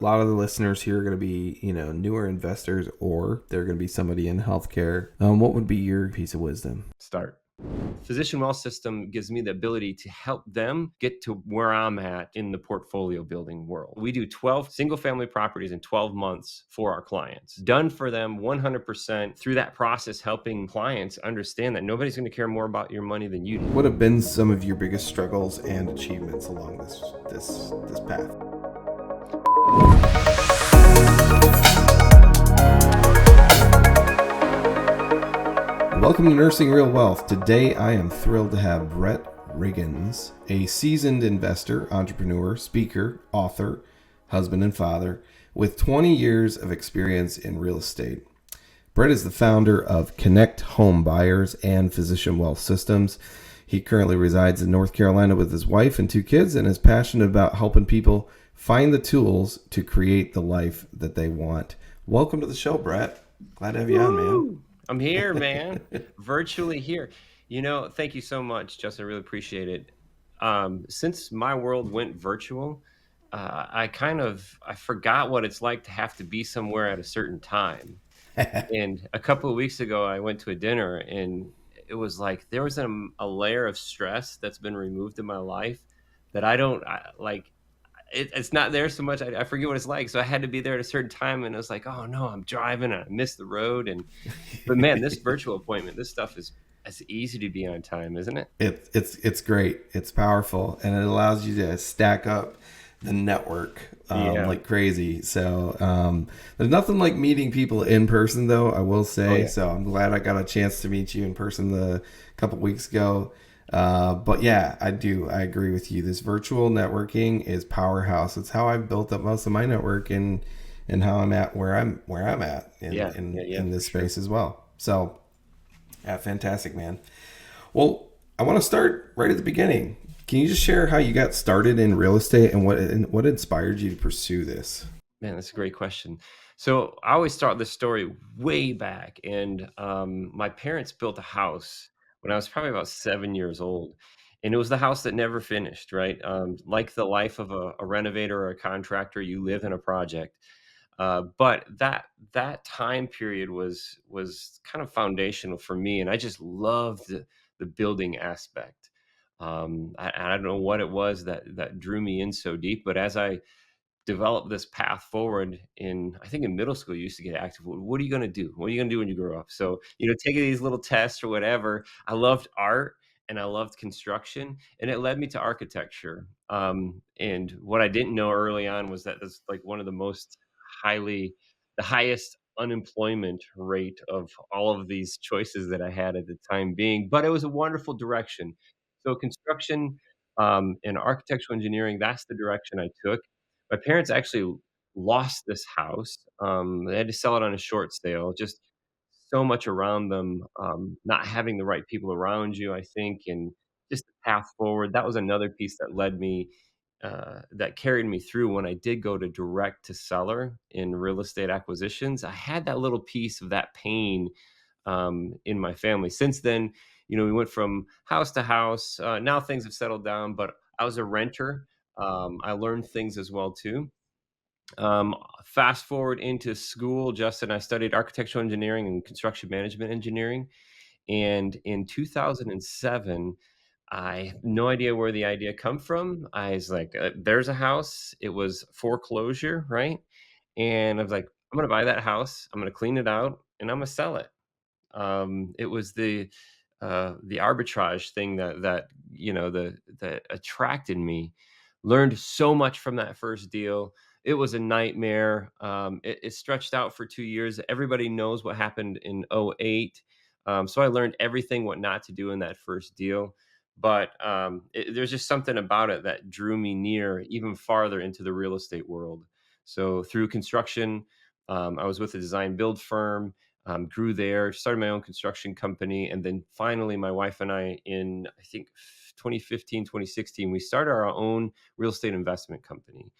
A lot of the listeners here are going to be, newer investors, or they're going to be somebody in healthcare. What would be your piece of wisdom? Start. Physician Wealth System gives me the ability to help them get to where I'm at in the portfolio building world. We do 12 single family properties in 12 months for our clients, done for them 100% through that process, helping clients understand that nobody's going to care more about your money than you do. What have been some of your biggest struggles and achievements along this path? Welcome to Nursing Real Wealth. Today I am thrilled to have Brett Riggins, a seasoned investor, entrepreneur, speaker, author, husband, and father with 20 years of experience in real estate. Brett is the founder of Connect Home Buyers and Physician Wealth Systems. He currently resides in North Carolina with his wife and 2 kids and is passionate about helping people find the tools to create the life that they want. Welcome to the show, Brett. Glad to have you on, man. I'm here, man. Virtually here. Thank you so much, Justin. I really appreciate it. Since my world went virtual, I forgot what it's like to have to be somewhere at a certain time. And a couple of weeks ago, I went to a dinner, and it was like there was a layer of stress that's been removed in my life that it's not there so much. I forget what it's like. So I had to be there at a certain time, and it was like, oh no, I'm driving and I missed the road. But man, this virtual appointment, this stuff is it's easy to be on time, isn't it? It's great. It's powerful, and it allows you to stack up the network Yeah. like crazy. So there's nothing like meeting people in person, though, I will say. Oh yeah. So I'm glad I got a chance to meet you in person a couple weeks ago. But yeah, I do. I agree with you. This virtual networking is powerhouse. It's how I've built up most of my network and how I'm at where I'm at Yeah. Yeah, in for this sure. space as well. So yeah, fantastic, man. Well, I want to start right at the beginning. Can you just share how you got started in real estate and what inspired you to pursue this? Man, that's a great question. So I always start this story way back, and my parents built a house when I was probably about 7 years old, and it was the house that never finished. Right, like the life of a renovator or a contractor, you live in a project. But that time period was kind of foundational for me, and I just loved the building aspect. I don't know what it was that drew me in so deep, but as I developed this path forward I think in middle school, you used to get active. What are you going to do? What are you going to do when you grow up? So, taking these little tests or whatever, I loved art and I loved construction, and it led me to architecture. And what I didn't know early on was that that's like one of the highest unemployment rate of all of these choices that I had at the time being, but it was a wonderful direction. So construction, and architectural engineering, that's the direction I took. My parents actually lost this house. They had to sell it on a short sale. Just so much around them, not having the right people around you, I think, and just the path forward. That was another piece that led me, that carried me through when I did go to direct to seller in real estate acquisitions. I had that little piece of that pain, in my family. Since then, we went from house to house. Now things have settled down, but I was a renter. I learned things as well too. Fast forward into school, Justin, I studied architectural engineering and construction management engineering. And in 2007, I have no idea where the idea come from. I was like, "There's a house." It was foreclosure, right? And I was like, "I'm gonna buy that house. I'm gonna clean it out, and I'm gonna sell it." It was the arbitrage thing that attracted me. Learned so much from that first deal. It was a nightmare. It stretched out for 2 years. Everybody knows what happened in '08. So I learned everything what not to do in that first deal. But there's just something about it that drew me near even farther into the real estate world. So through construction, I was with a design build firm, grew there, started my own construction company. And then finally, my wife and I, in I think 2015, 2016, we started our own real estate investment company.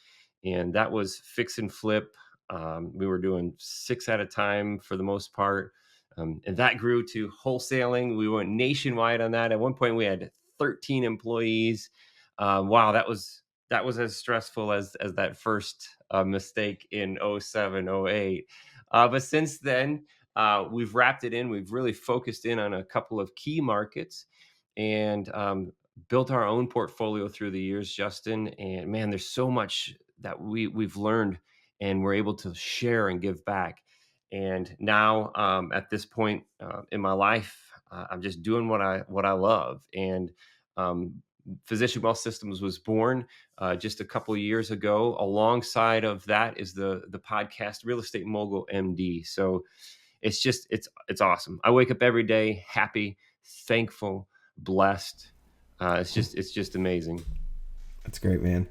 And that was fix and flip. We were doing 6 at a time for the most part. And that grew to wholesaling. We went nationwide on that. At one point, we had 13 employees. Wow, that was that was as stressful as that first, mistake in '07, '08. But since then, we've wrapped it in. We've really focused in on a couple of key markets and, built our own portfolio through the years, Justin. And man, there's so much that we've learned and we're able to share and give back. And now, at this point, in my life, I'm just doing what I love. And, um, Physician Wealth Systems was born just a couple of years ago. Alongside of that is the podcast Real Estate Mogul MD. So it's awesome. I wake up every day happy, thankful, blessed. It's just amazing. That's great, man.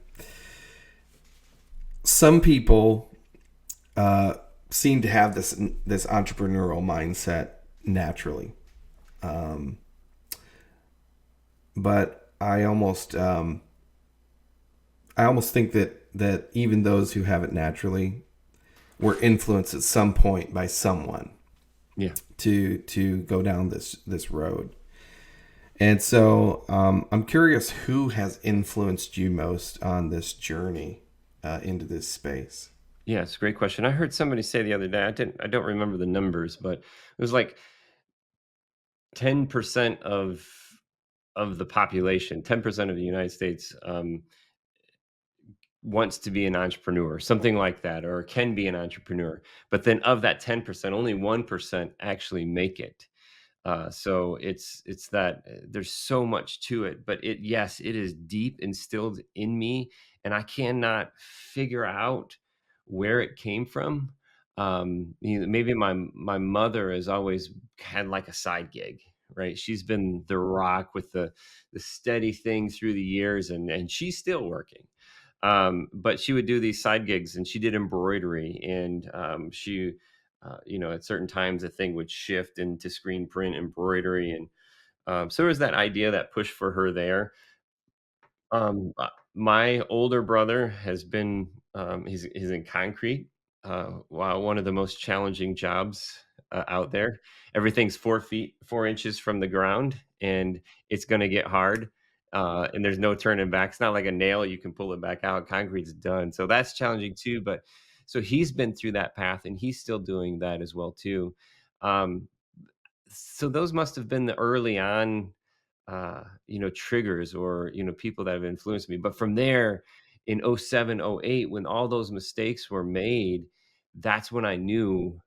Some people uh, seem to have this entrepreneurial mindset naturally, but I almost think that even those who have it naturally were influenced at some point by someone Yeah. to go down this road. And so I'm curious who has influenced you most on this journey into this space. Yeah, it's a great question. I heard somebody say the other day, I don't remember the numbers, but it was like 10% of the population, 10% of the United States, wants to be an entrepreneur, something like that, or can be an entrepreneur. But then of that 10%, only 1% actually make it. So it's that there's so much to it, but yes, it is deep instilled in me, and I cannot figure out where it came from. Maybe my mother has always had like a side gig, right? She's been the rock with the steady thing through the years, and she's still working. But she would do these side gigs, and she did embroidery, and at certain times the thing would shift into screen print embroidery, and so there was that idea, that push for her there. My older brother has been, he's in concrete. Wow, one of the most challenging jobs out there. Everything's 4 feet 4 inches from the ground, and it's going to get hard. And there's no turning back. It's not like a nail; you can pull it back out. Concrete's done, so that's challenging too. But so he's been through that path, and he's still doing that as well too. Um, so those must have been the early on, triggers, or, people that have influenced me. But from there, in '07, '08, when all those mistakes were made, that's when I knew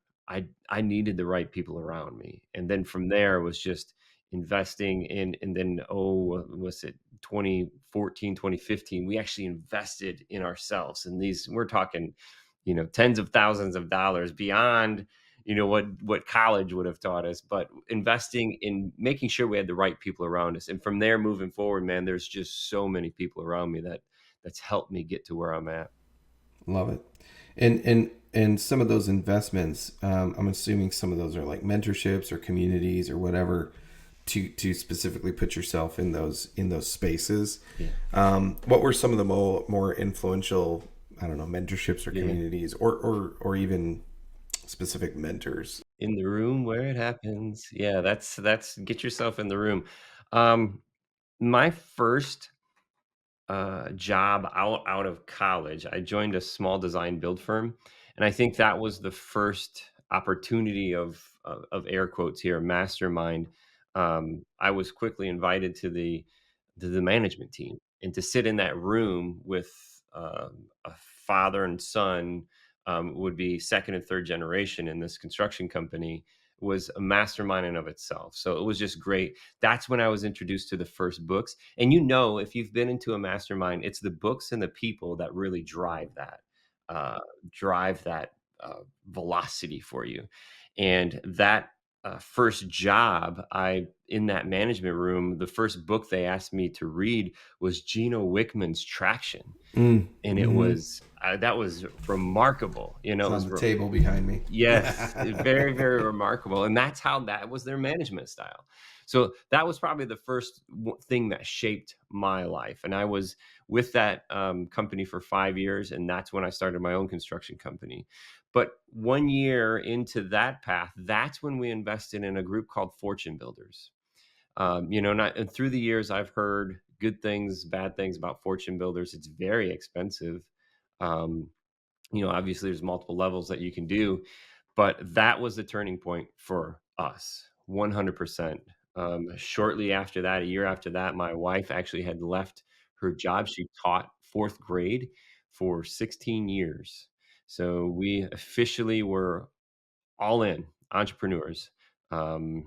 I needed the right people around me. And then from there was just investing in, and then, what was it, 2014, 2015, we actually invested in ourselves. And these, we're talking, tens of thousands of dollars beyond, what college would have taught us, but investing in making sure we had the right people around us. And from there moving forward, man, there's just so many people around me that's helped me get to where I'm at. Love it. And some of those investments, I'm assuming some of those are like mentorships or communities or whatever to specifically put yourself in those spaces. Yeah. What were some of the more influential, I don't know, mentorships or Yeah. communities or even specific mentors? In the room where it happens. Yeah, that's get yourself in the room. Um, my first job out of college, I joined a small design build firm, and I think that was the first opportunity of air quotes here, mastermind. I was quickly invited to the management team, and to sit in that room with a father and son, would be second and third generation in this construction company, was a mastermind in of itself. So it was just great. That's when I was introduced to the first books. And if you've been into a mastermind, it's the books and the people that really uh, drive that velocity for you. And that first job, I in that management room, the first book they asked me to read was Gino Wickman's Traction, Mm, and it mm-hmm. was that was remarkable. It's It on was the table behind me. Yes, very, very remarkable, and that was their management style. So that was probably the first thing that shaped my life, and I was with that company for 5 years, and that's when I started my own construction company. But 1 year into that path, that's when we invested in a group called Fortune Builders. Not and through the years, I've heard good things, bad things about fortune builders. It's very expensive. Um, Obviously there's multiple levels that you can do, but that was the turning point for us, 100%. Shortly after that, a year after that, my wife actually had left her job. She taught 4th grade for 16 years. So we officially were all in entrepreneurs. And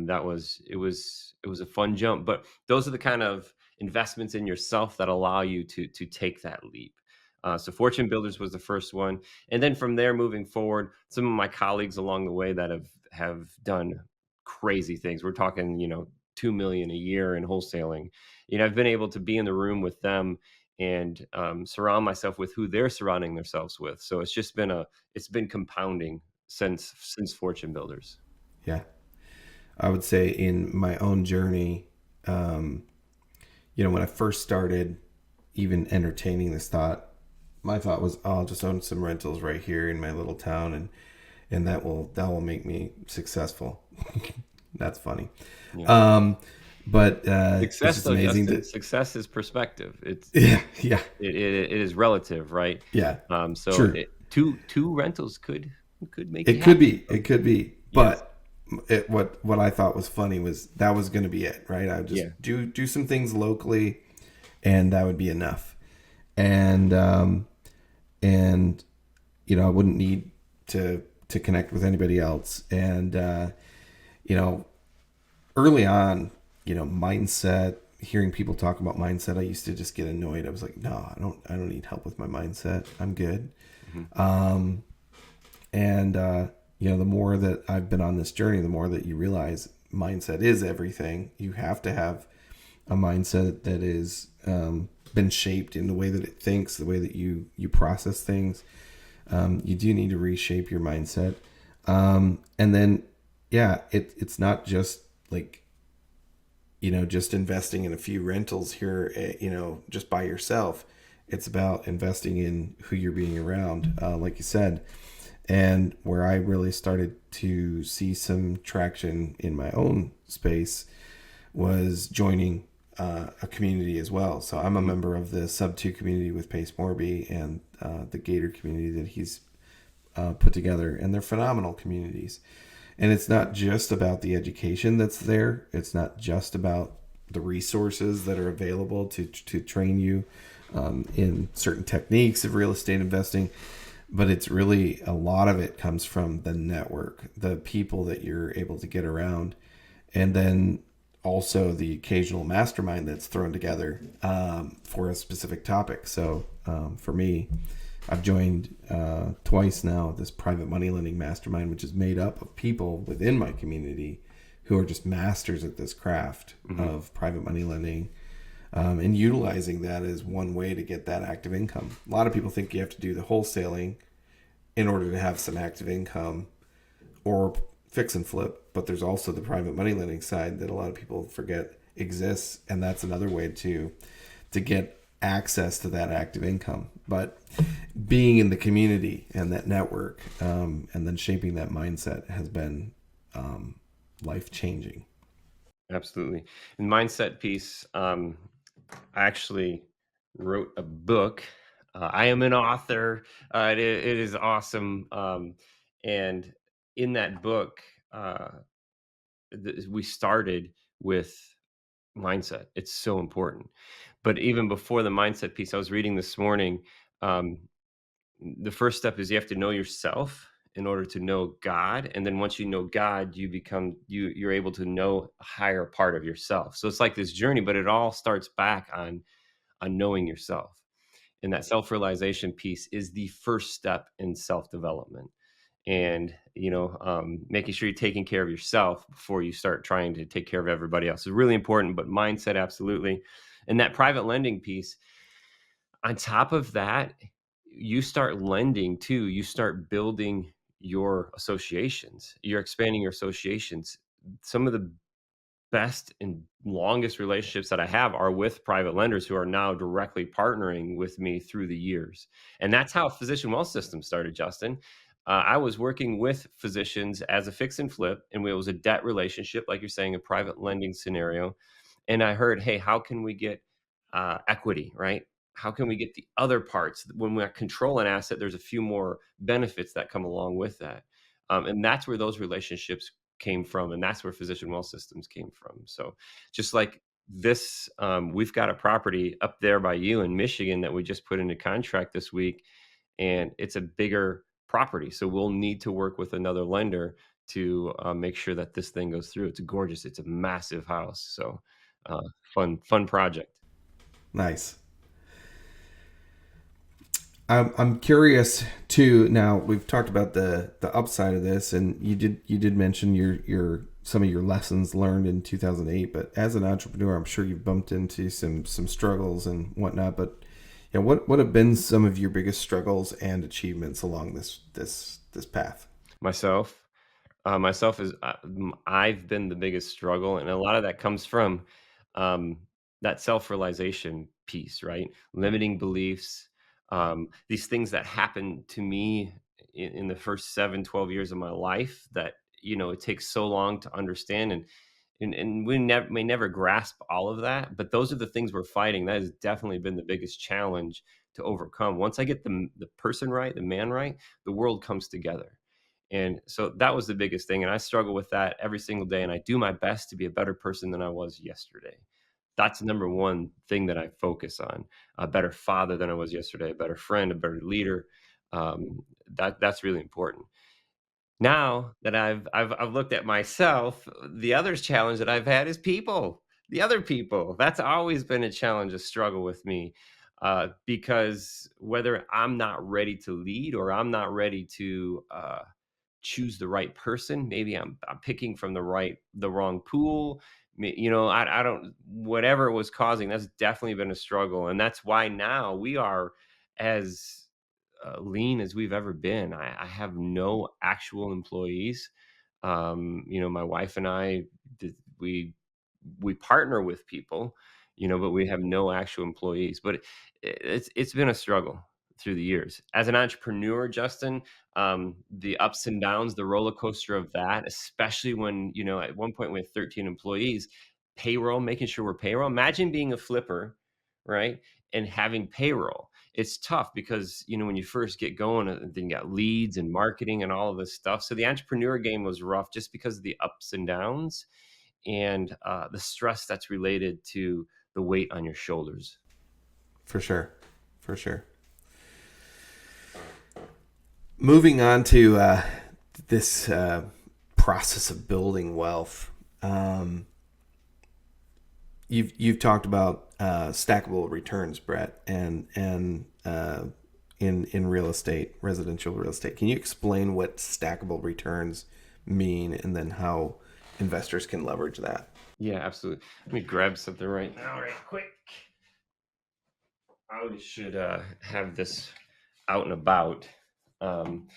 that was it was a fun jump. But those are the kind of investments in yourself that allow you to take that leap. So Fortune Builders was the first one, and then from there moving forward, some of my colleagues along the way that have done crazy things. We're talking, 2 million a year in wholesaling. I've been able to be in the room with them and surround myself with who they're surrounding themselves with. So it's been compounding since Fortune Builders. Yeah. I would say in my own journey, um, when I first started even entertaining this thought, my thought was, oh, I'll just own some rentals right here in my little town, and that will make me successful. That's funny. Yeah. Um, but it's Success just though, amazing Justin, that, success is perspective. yeah, yeah, It is relative, right? yeah, So true. two rentals could make you It could happy. be, it could be, Yes. but what I thought was funny was that was going to be it, right? I would Yeah. just do some things locally, and that would be enough. And I wouldn't need to connect with anybody else. And you know, early on, mindset. Hearing people talk about mindset, I used to just get annoyed. I was like, no, I don't need help with my mindset. I'm good. Mhm. And the more that I've been on this journey, the more that you realize mindset is everything. You have to have a mindset that is been shaped in the way that it thinks, the way that you process things. You do need to reshape your mindset. And then, yeah, it's not just like, just investing in a few rentals here, just by yourself. It's about investing in who you're being around, like you said. And where I really started to see some traction in my own space was joining a community as well. So I'm a Mhm. member of the Sub 2 community with Pace Morby and the Gator community that he's put together. And they're phenomenal communities. And it's not just about the education that's there. It's not just about the resources that are available to train you in certain techniques of real estate investing, but it's really a lot of it comes from the network, the people that you're able to get around, and then also the occasional mastermind that's thrown together for a specific topic. So for me, I've joined twice now this private money lending mastermind, which is made up of people within my community who are just masters at this craft Mhm. of private money lending, and utilizing that as one way to get that active income. A lot of people think you have to do the wholesaling in order to have some active income or fix and flip, but there's also the private money lending side that a lot of people forget exists, and that's another way to get access to that active income. But being in the community and that network, and then shaping that mindset has been life changing. Absolutely. And mindset piece, I actually wrote a book. I am an author. It is awesome. And in that book, uh, we started with mindset. It's so important. But even before the mindset piece, I was reading this morning. Um, the first step is you have to know yourself in order to know God, and then once you know God, you're able to know a higher part of yourself. So it's like this journey, but it all starts back on knowing yourself. And that self-realization piece is the first step in self-development. And making sure you're taking care of yourself before you start trying to take care of everybody else is really important. But mindset, absolutely. And that private lending piece, on top of that, you start lending too. You start building your associations. You're expanding your associations. Some of the best and longest relationships that I have are with private lenders who are now directly partnering with me through the years. And that's how Physician Wealth System started, Justin. I was working with physicians as a fix and flip, and it was a debt relationship, like you're saying, a private lending scenario. and I heard, "Hey, how can we get, equity," right? How can we get the other parts? When we control an asset, there's a few more benefits that come along with that, and that's where those relationships came from, and that's where Physician Wealth Systems came from. So, just like this, we've got a property up there by you in Michigan that we just put into contract this week, and it's a bigger property, so we'll need to work with another lender to, make sure that this thing goes through. It's gorgeous. It's a massive house, so, uh, fun project. Nice. I'm curious too. Now we've talked about the upside of this, and you did mention your some of your lessons learned in 2008. But as an entrepreneur, I'm sure you've bumped into some struggles and whatnot. But what have been some of your biggest struggles and achievements along this path? Myself myself is I've been the biggest struggle, and a lot of that comes from um, that self-realization piece, right? Limiting beliefs, these things that happened to me in the first 7, 12 years of my life that it takes so long to understand, and we may never grasp all of that, but those are the things we're fighting. That has definitely been the biggest challenge to overcome. Once I get the person right, the man right, the world comes together. And so that was the biggest thing, and I struggle with that every single day, and I do my best to be a better person than I was yesterday. That's the number one thing that I focus on. A better father than I was yesterday, a better friend, a better leader. That's really important. Now that I've looked at myself, the other challenge that I've had is people, the other people. That's always been a challenge, a struggle with me, because whether I'm not ready to lead or I'm not ready to choose the right person. Maybe I'm picking from the wrong pool. I don't whatever was causing. That's definitely been a struggle, and that's why now we are as lean as we've ever been. I have no actual employees. My wife and I, we partner with people, but we have no actual employees. But it's been a struggle through the years as an entrepreneur, Justin. The ups and downs, the roller coaster of that, especially when at one point we had 13 employees, payroll, making sure we're payroll. Imagine being a flipper, right, and having payroll. It's tough because when you first get going, then you got leads and marketing and all of this stuff. So the entrepreneur game was rough just because of the ups and downs and the stress that's related to the weight on your shoulders. For sure, for sure. Moving on to this process of building wealth. Um, you've talked about stackable returns, Brett, and in real estate, residential real estate. Can you explain what stackable returns mean, and then how investors can leverage that? Yeah, absolutely. Let me grab something right now, right quick. I should have this out and about. Um,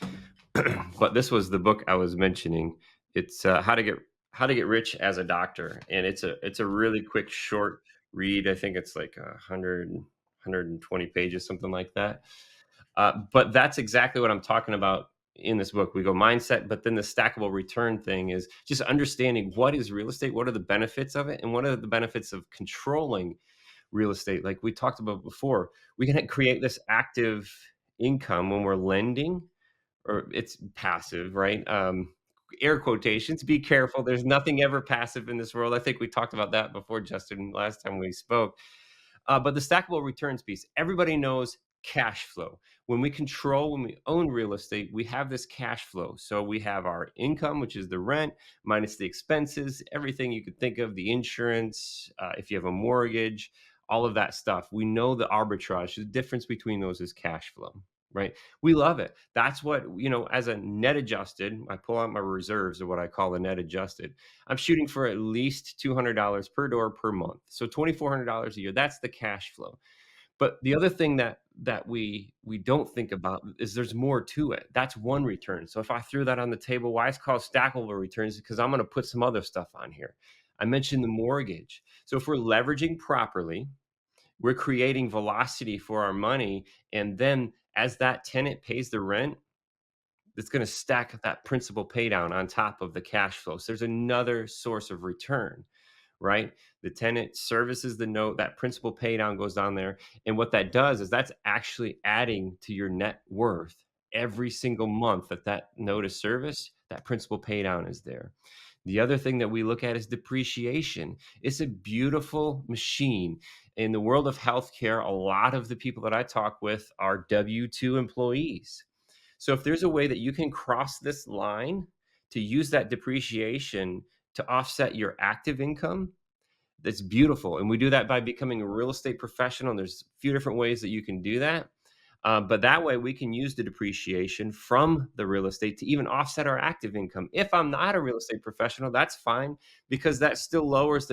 but this was the book I was mentioning. It's how to get rich as a doctor, and it's a really quick, short read. I think it's like 120 pages, something like that. But that's exactly what I'm talking about in this book. We go mindset, but then the stackable return thing is just understanding what is real estate, what are the benefits of it, and what are the benefits of controlling real estate. Like we talked about before, we can create this active income when we're lending, or it's passive, right? Air quotations. Be careful. There's nothing ever passive in this world. I think we talked about that before, Justin, last time we spoke. But the stackable returns piece, everybody knows cash flow. When we own real estate, we have this cash flow. So we have our income, which is the rent, minus the expenses, everything you could think of, the insurance, if you have a mortgage, all of that stuff. We know the arbitrage, the difference between those is cash flow. Right. We love it. That's what, as a net adjusted, I pull out my reserves or what I call the net adjusted. I'm shooting for at least $200 per door per month. So $2,400 a year. That's the cash flow. But the other thing that we don't think about is there's more to it. That's one return. So if I threw that on the table, why it's called stackable returns? Because I'm going to put some other stuff on here. I mentioned the mortgage. So if we're leveraging properly, we're creating velocity for our money. And then as that tenant pays the rent, it's going to stack that principal pay down on top of the cash flow. So there's another source of return, right? The tenant services the note, that principal pay down goes down there. And what that does is that's actually adding to your net worth every single month that that note is serviced, that principal pay down is there. The other thing that we look at is depreciation. It's a beautiful machine. In the world of healthcare, a lot of the people that I talk with are W-2 employees. So if there's a way that you can cross this line to use that depreciation to offset your active income, that's beautiful, and we do that by becoming a real estate professional. There's a few different ways that you can do that, but that way we can use the depreciation from the real estate to even offset our active income. If I'm not a real estate professional, that's fine because that still lowers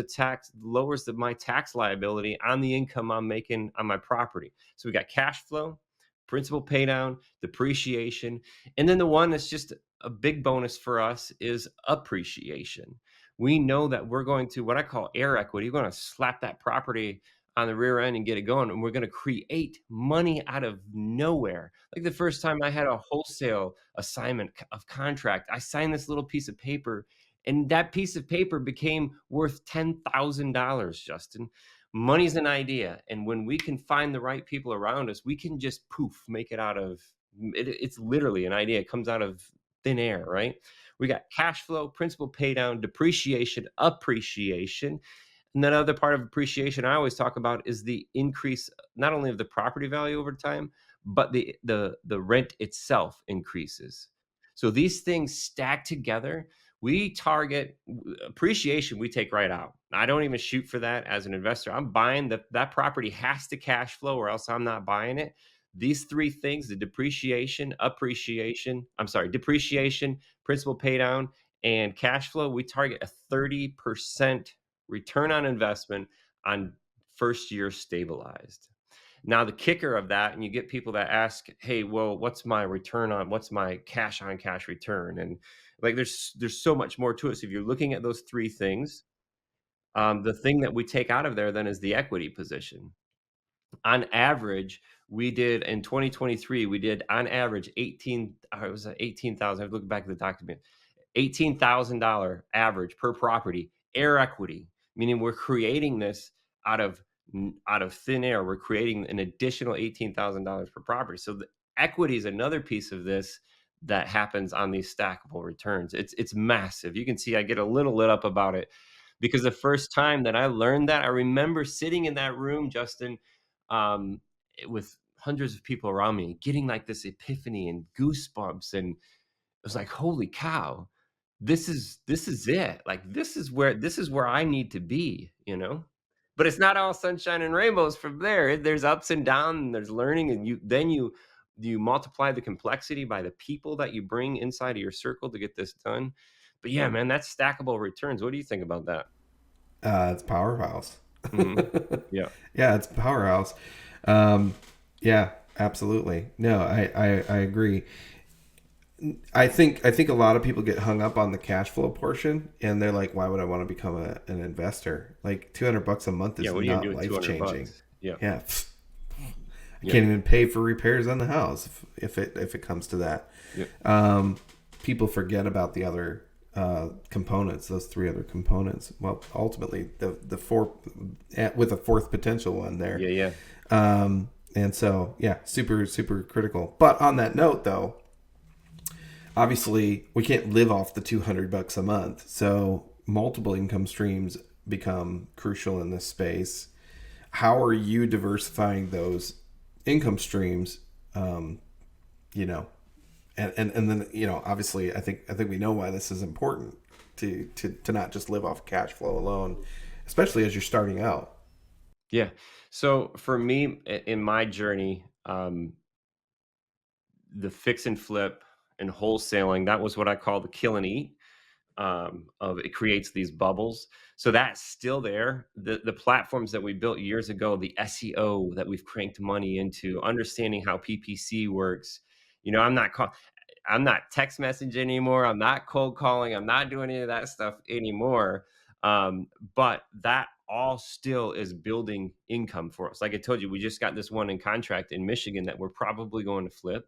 my tax liability on the income I'm making on my property. So we got cash flow, principal pay down, depreciation, and then the one that's just a big bonus for us is appreciation. We know that we're going to what I call air equity. We're going to slap that property on the rear end and get it going, and we're going to create money out of nowhere. Like the first time I had a wholesale assignment of contract, I signed this little piece of paper, and that piece of paper became worth $10,000. Justin, money's an idea, and when we can find the right people around us, we can just poof make it out of it. It's literally an idea. It comes out of thin air, right? We got cash flow, principal pay down, depreciation, appreciation. And that other part of appreciation I always talk about is the increase not only of the property value over time, but the rent itself increases. So these things stack together. We target appreciation, we take right out. I don't even shoot for that as an investor. I'm buying that property has to cash flow or else I'm not buying it. These three things, the depreciation, principal pay down, and cash flow, we target a 30% return on investment on first year stabilized. Now, the kicker of that, and you get people that ask, "Hey, well, what's my cash on cash return?" And like, there's so much more to it. So if you're looking at those three things, the thing that we take out of there then is the equity position. On average, we did in 2023, we did on average 18, it was 18,000. I look back at the document, $18,000 average per property, air equity, meaning we're creating this out of out of thin air. We're creating an additional $18,000 per property. So the equity is another piece of this that happens on these stackable returns. It's massive. You can see I get a little lit up about it because the first time that I learned that, I remember sitting in that room, Justin, um, with hundreds of people around me, getting like this epiphany and goosebumps, and it was like, "Holy cow, this is it. Like this is where I need to be," you know? But it's not all sunshine and rainbows from there. There's ups and downs, and there's learning, and you multiply the complexity by the people that you bring inside of your circle to get this done. But yeah, man, that's stackable returns. What do you think about that? It's powerhouse. Mhm. Yeah. Yeah, it's powerhouse. Um, yeah, absolutely. No, I agree. I think a lot of people get hung up on the cash flow portion, and they're like, "Why would I want to become an investor? Like $200 a month Yeah, is what are you gonna do not with life 200 changing." bucks? Yeah. Yeah, I Yeah. can't even pay for repairs on the house if it comes to that. Yeah. People forget about the other components, those three other components. Well, ultimately, the four with a fourth potential one there. Yeah, yeah. And so, yeah, super, super critical. But on that note, though, obviously we can't live off the $200 a month. So multiple income streams become crucial in this space. How are you diversifying those income streams? Um, you know, and then, obviously I think we know why this is important to not just live off cash flow alone, especially as you're starting out. Yeah. So for me, in my journey, the fix and flip and wholesaling, that was what I call the kill and eat. Of it creates these bubbles. So that's still there. The platforms that we built years ago, the SEO that we've cranked money into, understanding how PPC works. I'm not text messaging anymore. I'm not cold calling. I'm not doing any of that stuff anymore. But that all still is building income for us. Like I told you, we just got this one in contract in Michigan that we're probably going to flip.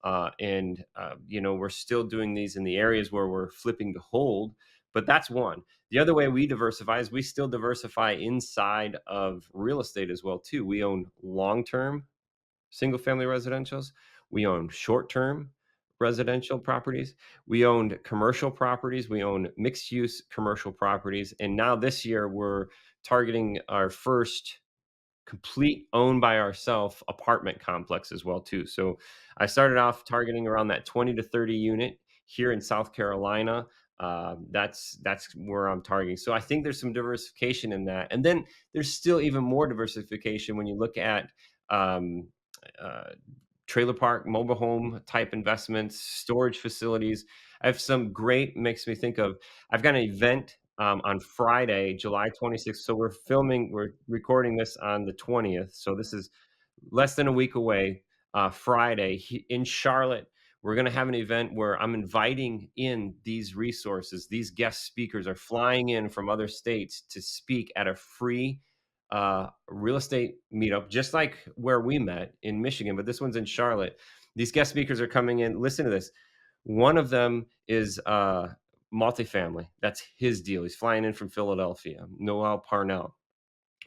And we're still doing these in the areas where we're flipping to hold. But that's one. The other way we diversify is we still diversify inside of real estate as well too. We own long-term single family residentials. We own short-term residential properties. We owned commercial properties. We own mixed use commercial properties. And now this year we're targeting our first complete owned by ourself apartment complex as well too. So I started off targeting around that 20 to 30 unit here in South Carolina. That's where I'm targeting. So I think there's some diversification in that, and then there's still even more diversification when you look at um, uh, trailer park, mobile home type investments, storage facilities. I have some great makes me think of. I've got an event on Friday, July 26th. So we're recording this on the 20th. So this is less than a week away. Friday in Charlotte, we're going to have an event where I'm inviting in these resources. These guest speakers are flying in from other states to speak at a free real estate meetup, just like where we met in Michigan, but this one's in Charlotte. These guest speakers are coming in. Listen to this. One of them is multifamily. That's his deal. He's flying in from Philadelphia. Noel Parnell,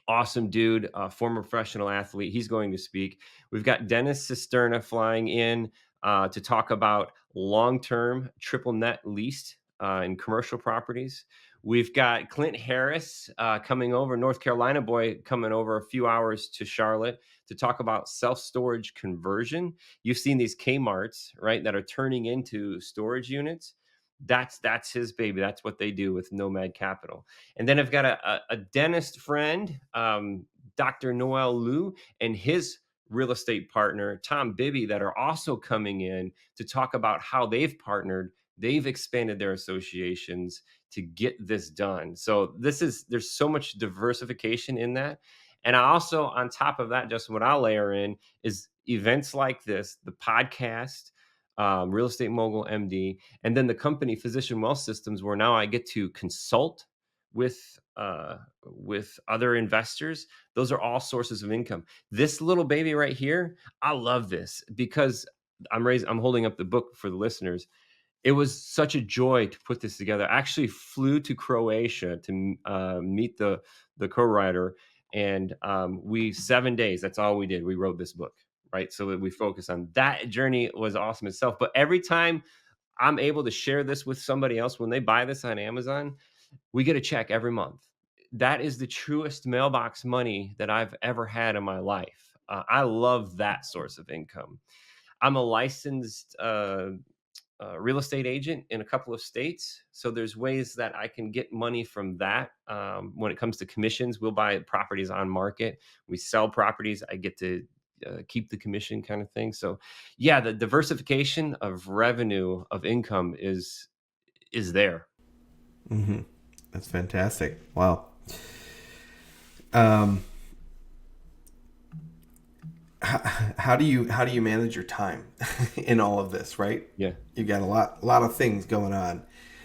awesome dude, former professional athlete. He's going to speak. We've got Dennis Cisterna flying in to talk about long-term triple net leased in commercial properties. We've got Clint Harris coming over, North Carolina boy, coming over a few hours to Charlotte to talk about self-storage conversion. You've seen these Kmarts, right, that are turning into storage units. That's his baby. That's what they do with Nomad Capital. And then I've got a dentist friend, Dr. Noel Liu, and his real estate partner, Tom Bibby, that are also coming in to talk about how they've partnered. They've expanded their associations to get this done. So there's so much diversification in that. And I also, on top of that, just what I'll layer in is events like this, the podcast, Real Estate Mogul MD, and then the company Physician Wealth Systems, where now I get to consult with other investors. Those are all sources of income. This little baby right here, I love this because I'm holding up the book for the listeners. It was such a joy to put this together. I actually flew to Croatia to meet the co-writer, and we 7 days. That's all we did. We wrote this book, right? So that we focus on that journey was awesome itself. But every time I'm able to share this with somebody else, when they buy this on Amazon, we get a check every month. That is the truest mailbox money that I've ever had in my life. I love that source of income. I'm a licensed real estate agent in a couple of states. So there's ways that I can get money from that. When it comes to commissions, we'll buy properties on market. We sell properties. I get to keep the commission kind of thing. So yeah, the diversification of revenue of income is there. Mm-hmm. That's fantastic. Wow. Um, how do you manage your time in all of this? Right, Yeah. you got a lot of things going on.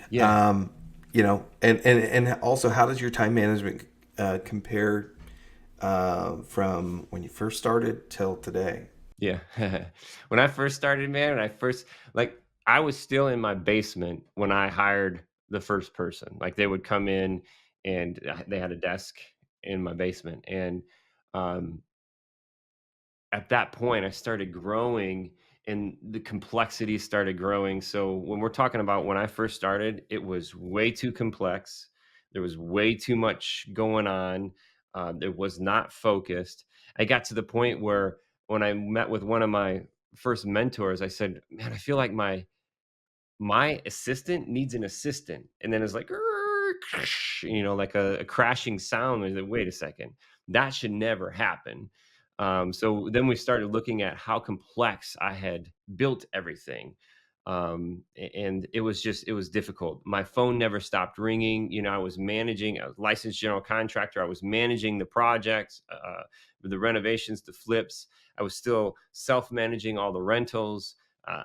Yeah. And also, how does your time management compare from when you first started till today? Yeah. When I first started, man, I was still in my basement when I hired the first person. Like they would come in and they had a desk in my basement. And um, at that point, I started growing and the complexity started growing. So when we're talking about when I first started, it was way too complex. There was way too much going on. It was not focused. I got to the point where when I met with one of my first mentors, I said, "Man, I feel like my assistant needs an assistant." And then it's like, like a crashing sound. Like, wait a second, that should never happen. So then we started looking at how complex I had built everything. And it was difficult. My phone never stopped ringing. I was managing, I was licensed general contractor. I was managing the projects, the renovations, the flips. I was still self-managing all the rentals.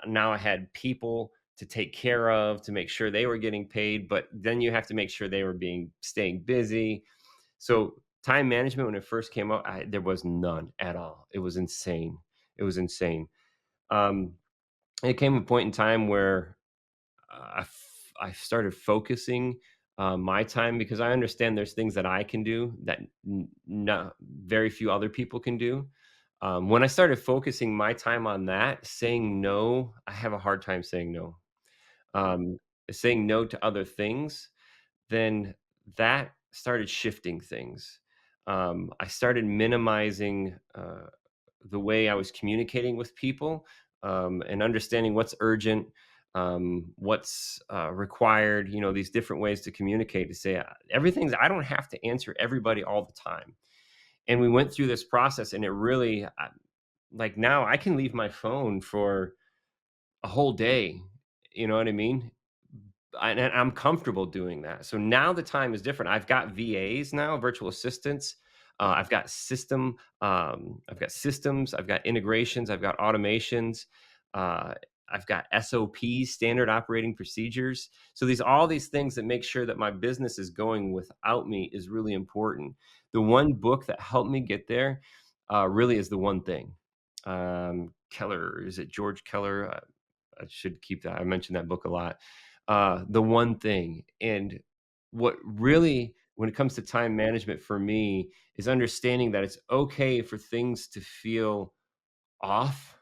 Now I had people to take care of to make sure they were getting paid, but then you have to make sure they were staying busy. So time management, when it first came out, there was none at all. It was insane. It was insane. um it came a point in time where I started focusing my time because I understand there's things that I can do that not very few other people can do. When I started focusing my time on that, saying no, I have a hard time saying no. Um, Saying no to other things, then that started shifting things. I started minimizing the way I was communicating with people, and understanding what's urgent, what's required. These different ways to communicate. To say everything's. I don't have to answer everybody all the time. And we went through this process, and it really, like now, I can leave my phone for a whole day. You know what I mean? And I'm comfortable doing that. So now the time is different. I've got VAs now, virtual assistants. I've got systems. I've got integrations. I've got automations. Uh, I've got SOPs, standard operating procedures. So all these things that make sure that my business is going without me is really important. The one book that helped me get there really is The One Thing. Keller, is it George Keller? I should keep that. I mentioned that book a lot. The One Thing. And what really, when it comes to time management for me, is understanding that it's okay for things to feel off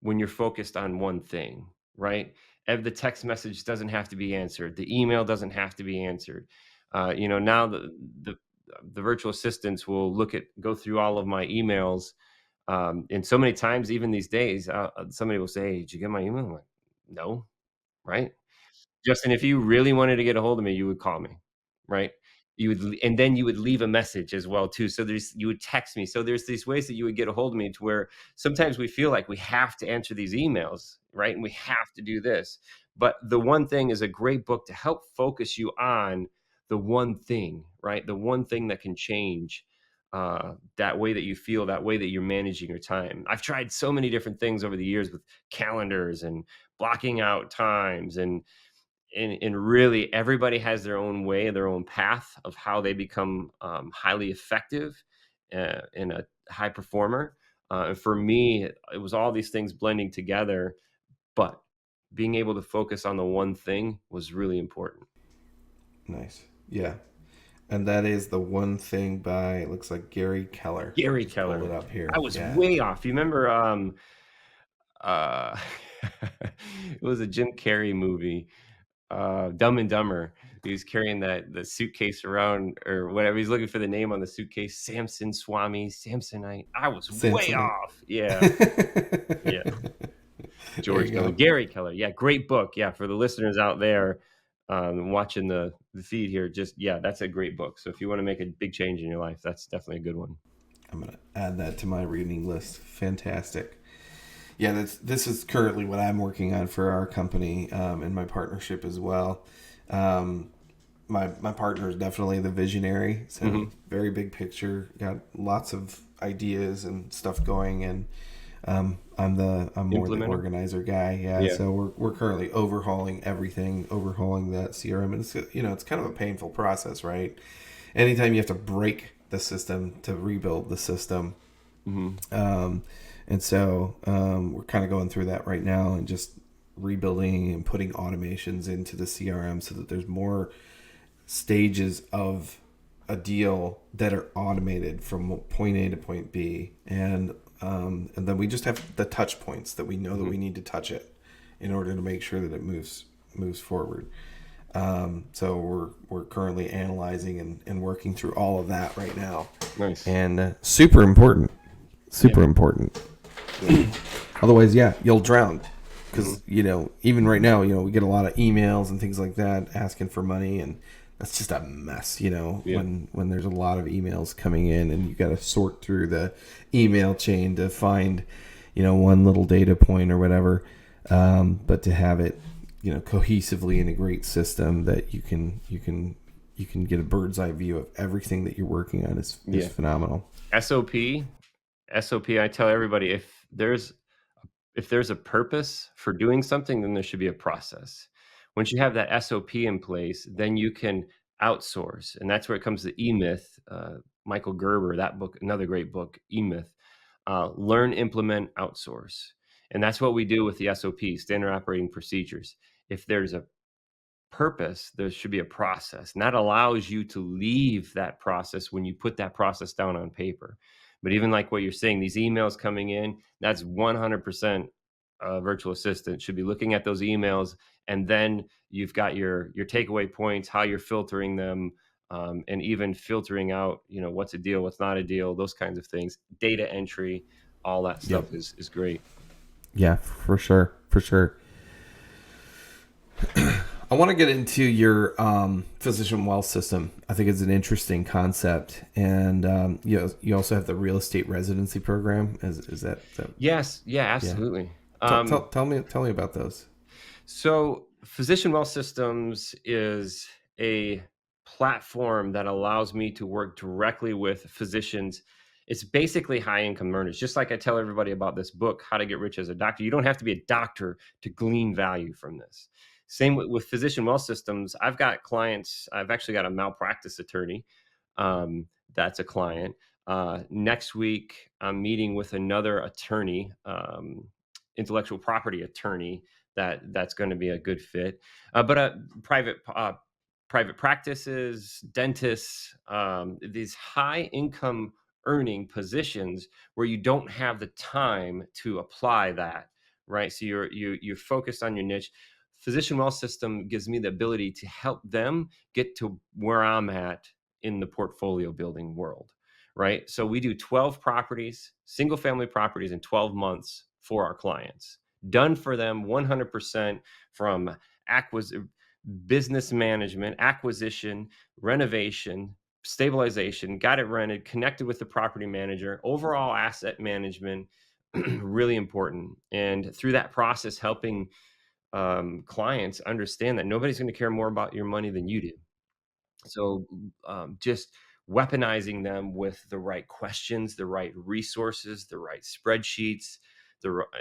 when you're focused on one thing, right? The text message doesn't have to be answered. The email doesn't have to be answered. Now the the virtual assistants will go through all of my emails, and so many times, even these days, somebody will say, "Hey, did you get my email?" I'm like, no, right? Justin, if you really wanted to get a hold of me, you would call me, right? And then you would leave a message as well too. So you would text me. So there's these ways that you would get a hold of me to where sometimes we feel like we have to answer these emails, right? And we have to do this. But The One Thing is a great book to help focus you on the one thing, right? The one thing that can change that way that you feel, that way that you're managing your time. I've tried so many different things over the years with calendars and blocking out times and really everybody has their own way, their own path of how they become highly effective and a high performer. And for me, it was all these things blending together, but being able to focus on the one thing was really important. Nice. Yeah. And that is The One Thing by, it looks like Gary Keller. Gary Just pulled Keller. it up I here. was Yeah. way off. You remember uh it was a Jim Carrey movie, Dumb and Dumber. He was carrying the suitcase around or whatever. He's looking for the name on the suitcase. Samson Swami, Samsonite. I was way Samsonite. off. Yeah, yeah. There George you Keller, go. Gary Keller. Yeah, great book. Yeah, for the listeners out there watching the feed here, just yeah, that's a great book. So if you want to make a big change in your life, that's definitely a good one. I'm going to add that to my reading list. Fantastic. Yeah, this is currently what I'm working on for our company and my partnership as well. Um, my partner is definitely the visionary, so Hmm. very big picture. Got lots of ideas and stuff going, and I'm more the Implementer. organizer guy. Yeah, Yeah. so we're currently overhauling everything, overhauling that CRM, and it's kind of a painful process, right? Anytime you have to break the system to rebuild the system, Hmm. um, and so we're kind of going through that right now and just rebuilding and putting automations into the CRM so that there's more stages of a deal that are automated from point A to point B, and then we just have the touch points that we know that Hmm. we need to touch it in order to make sure that it moves forward. So we're currently analyzing and working through all of that right now, Nice. and super important, Yeah. super important. Yeah. Otherwise, yeah, you'll drown. Hmm. Because even right now, we get a lot of emails and things like that asking for money, and that's just a mess. Yeah. When there's a lot of emails coming in, and you got to sort through the email chain to find, one little data point or whatever. But to have it, cohesively in a great system that you can get a bird's eye view of everything that you're working on is Yeah. phenomenal. SOP. SOP. I tell everybody if there's a purpose for doing something, then there should be a process. Once you have that SOP in place, then you can outsource, and that's where it comes to E-Myth. Michael Gerber, that book, another great book, E-Myth. Learn, implement, outsource, and that's what we do with the SOP, standard operating procedures. If there's a purpose, there should be a process, and that allows you to leave that process when you put that process down on paper. But even like what you're saying, these emails coming in, that's 100% a virtual assistant should be looking at those emails, and then you've got your takeaway points, how you're filtering them, and even filtering out, what's a deal, what's not a deal, those kinds of things. Data entry, all that Yep. stuff is great. Yeah, for sure. For sure. I want to get into your physician wealth system. I think it's an interesting concept, and you also have the real estate residency program. Is that Yes, yeah, yeah? absolutely. Tell me about those. So, Physician Wealth Systems is a platform that allows me to work directly with physicians. It's basically high income earners. Just like I tell everybody about this book, How to Get Rich as a Doctor, you don't have to be a doctor to glean value from this. Same with Physician Wealth Systems. I've got clients, I've actually got a malpractice attorney that's a client. Next week, I'm meeting with another attorney, intellectual property attorney that's going to be a good fit. But private practices, dentists, these high income earning positions where you don't have the time to apply that, right? So you're focused on your niche. Physician wealth system gives me the ability to help them get to where I'm at in the portfolio building world, right? So we do 12 properties, single family properties in 12 months for our clients, done for them 100% from acquisition, business management, acquisition, renovation, stabilization, got it rented, connected with the property manager, overall asset management, really important. And through that process, helping clients understand that nobody's going to care more about your money than you do. So, just weaponizing them with the right questions, the right resources, the right spreadsheets.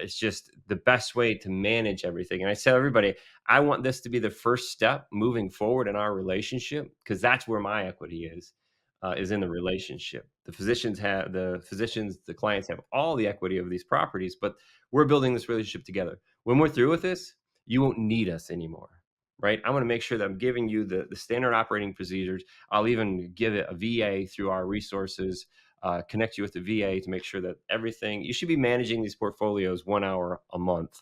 It's just the best way to manage everything. And I tell everybody, I want this to be the first step moving forward in our relationship because that's where my equity is in the relationship. The clients have all the equity of these properties, but we're building this relationship together. When we're through with this, you won't need us anymore, right? I want to make sure that I'm giving you the standard operating procedures. I'll even give it a VA through our resources, connect you with the VA to make sure that everything, you should be managing these portfolios 1 hour a month.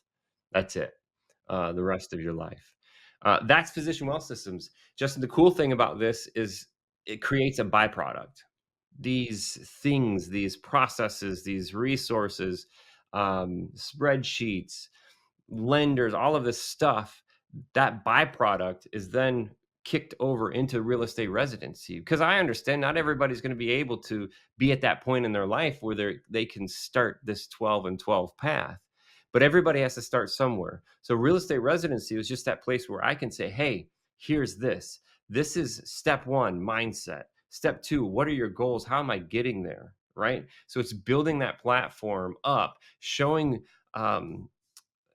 That's it. The rest of your life. That's physician wealth systems. Justin, the cool thing about this is it creates a byproduct. These things, these processes, these resources, spreadsheets, lenders, all of this stuff, that byproduct is then kicked over into real estate residency. Because I understand not everybody's going to be able to be at that point in their life where they can start this 12 and 12 path. But everybody has to start somewhere. So real estate residency is just that place where I can say, hey, here's this. This is step one, mindset. Step two, what are your goals? How am I getting there? Right. So it's building that platform up, um,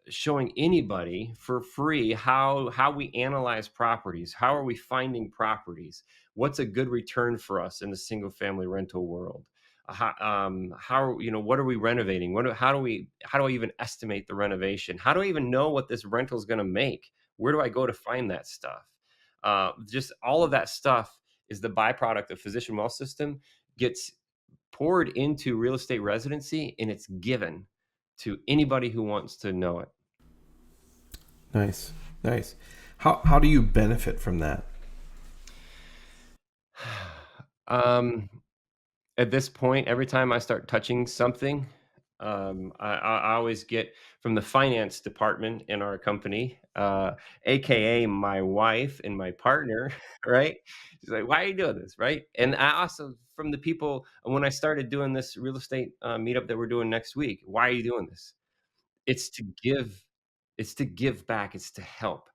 showing anybody for free how we analyze properties, how are we finding properties, what's a good return for us in the single family rental world, how what are we renovating, how do I even estimate the renovation, how do I even know what this rental is going to make, where do I go to find that stuff, just all of that stuff is the byproduct of physician wealth system, gets poured into real estate residency, and it's given to anybody who wants to know it. Nice, nice. How do you benefit from that? Um, at this point, every time I start touching something, I always get from the finance department in our company, AKA my wife and my partner, right? She's like, "Why are you doing this?" Right? And I also from the people when I started doing this real estate meetup that we're doing next week, "Why are you doing this?" It's to give it's to give back, it's to help.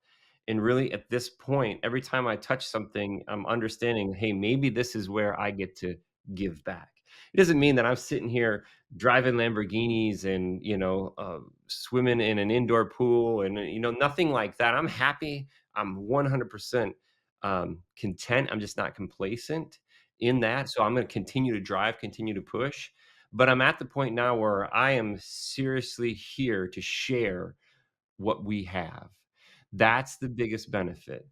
And really at this point, every time I touch something, I'm understanding, hey, maybe this is where I get to give back. It doesn't mean that I'm sitting here driving Lamborghinis and, swimming in an indoor pool and, nothing like that. I'm happy. I'm 100% content. I'm just not complacent in that. So I'm going to continue to drive, continue to push. But I'm at the point now where I am seriously here to share what we have. That's the biggest benefit.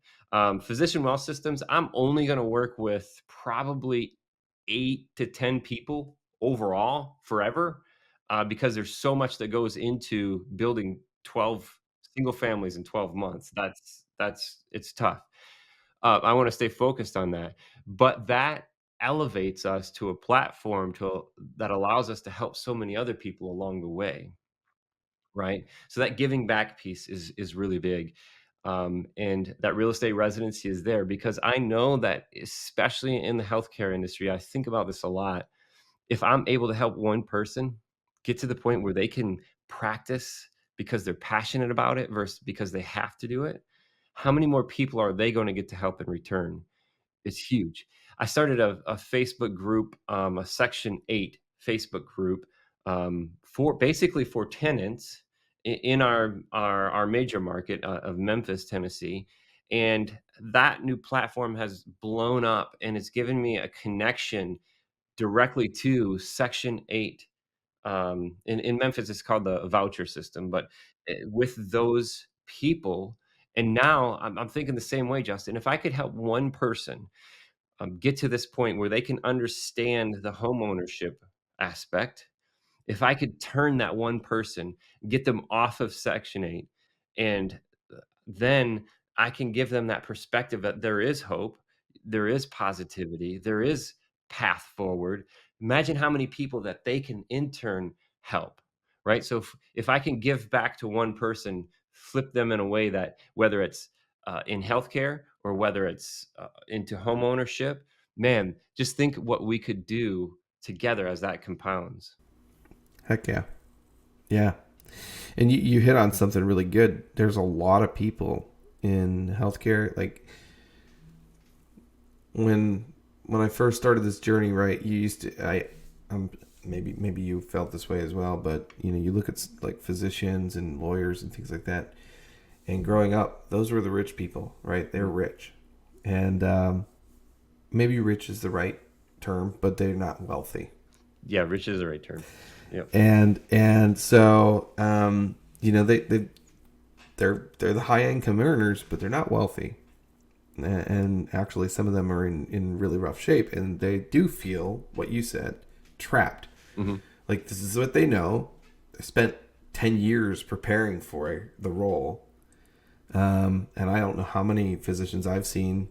Physician wealth systems, I'm only gonna work with probably 8 to 10 people overall forever, because there's so much that goes into building 12 single families in 12 months. That's it's tough. I wanna stay focused on that, but that elevates us to a platform that allows us to help so many other people along the way. Right? So that giving back piece is really big. And that real estate residency is there because I know that especially in the healthcare industry, I think about this a lot. If I'm able to help one person get to the point where they can practice because they're passionate about it versus because they have to do it, how many more people are they going to get to help in return? It's huge. I started a Facebook group, a Section 8 Facebook group, for basically for tenants in our major market, of Memphis, Tennessee, and that new platform has blown up, and it's given me a connection directly to Section 8. In Memphis, it's called the voucher system, but, with those people and now I'm thinking the same way, Justin. If I could help one person get to this point where they can understand the homeownership aspect. If I could turn that one person, get them off of Section 8, and then I can give them that perspective that there is hope, there is positivity, there is path forward. Imagine how many people that they can in turn help, right? So if I can give back to one person, flip them in a way that whether it's in healthcare or whether it's into home ownership, man, just think what we could do together as that compounds. Heck yeah. Yeah. And you hit on something really good. There's a lot of people in healthcare. Like when when I first started this journey, right? You used to maybe you felt this way as well, but you look at like physicians and lawyers and things like that. And growing up, those were the rich people, right? They're rich, and maybe rich is the right term, but they're not wealthy. Yeah, rich is the right term. Yep. And so they're the high income earners, but they're not wealthy. And actually, some of them are in really rough shape, and they do feel what you said, trapped. Mhm. Like this is what they know. They spent 10 years preparing for the role, and I don't know how many physicians I've seen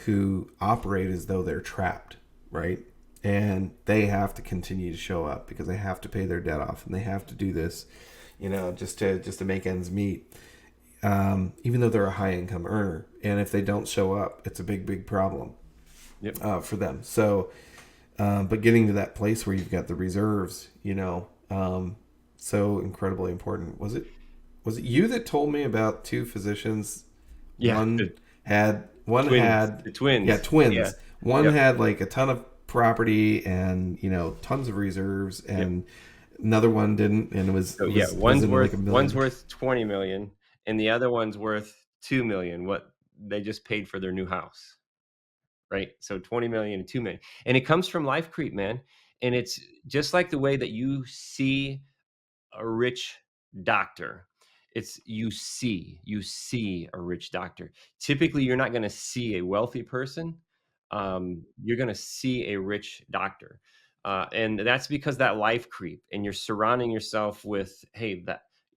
who operate as though they're trapped, right? And they have to continue to show up because they have to pay their debt off and they have to do this, just to make ends meet. Even though they're a high income earner, and if they don't show up, it's a big problem Yep. for them. So, but getting to that place where you've got the reserves, so incredibly important. Was it you that told me about two physicians? Yeah, One the one twins, had the yeah, twins. Yeah. twins. One Yep, had like a ton of property and tons of reserves, yep. and another one didn't, and it was So, it yeah, was was in like a one's million. worth 20,000,000 and the other one's worth 2,000,000, what they just paid for their new house, right? So 20,000,000 and 2,000,000, and it comes from life creep, man, and it's just like the way that you see a rich doctor. It's you see a rich doctor. Typically, you're not gonna see a wealthy person. You're gonna see a rich doctor. And that's because that life creep and you're surrounding yourself with, hey,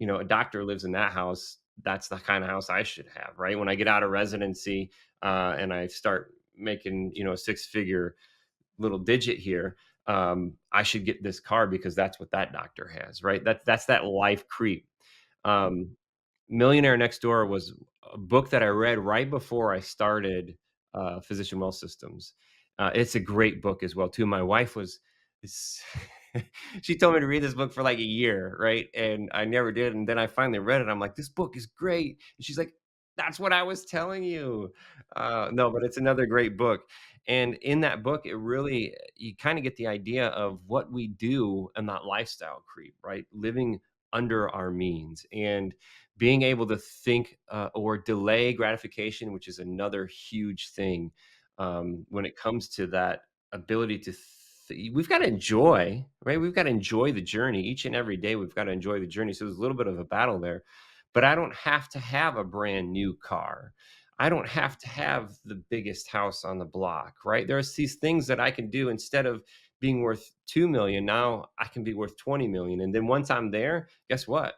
a doctor lives in that house. That's the kind of house I should have, right? When I get out of residency, and I start making, a six-figure little digit here, I should get this car because that's what that doctor has, right? That's that life creep. Um, Millionaire Next Door was a book that I read right before I started Physician Wealth Systems. It's a great book as well too. My wife was it's she told me to read this book for like a year, right? And I never did. And then I finally read it. I'm like, this book is great. And she's like, that's what I was telling you. No, but it's another great book. And in that book, it really you kind of get the idea of what we do and that lifestyle creep, right? Living under our means and being able to think or delay gratification, which is another huge thing when it comes to that ability to. We've got to enjoy, right? We've got to enjoy the journey each and every day. We've got to enjoy the journey. So there's a little bit of a battle there, but I don't have to have a brand new car. I don't have to have the biggest house on the block, right? There's these things that I can do instead of being worth 2 million. Now I can be worth 20 million. And then once I'm there, guess what?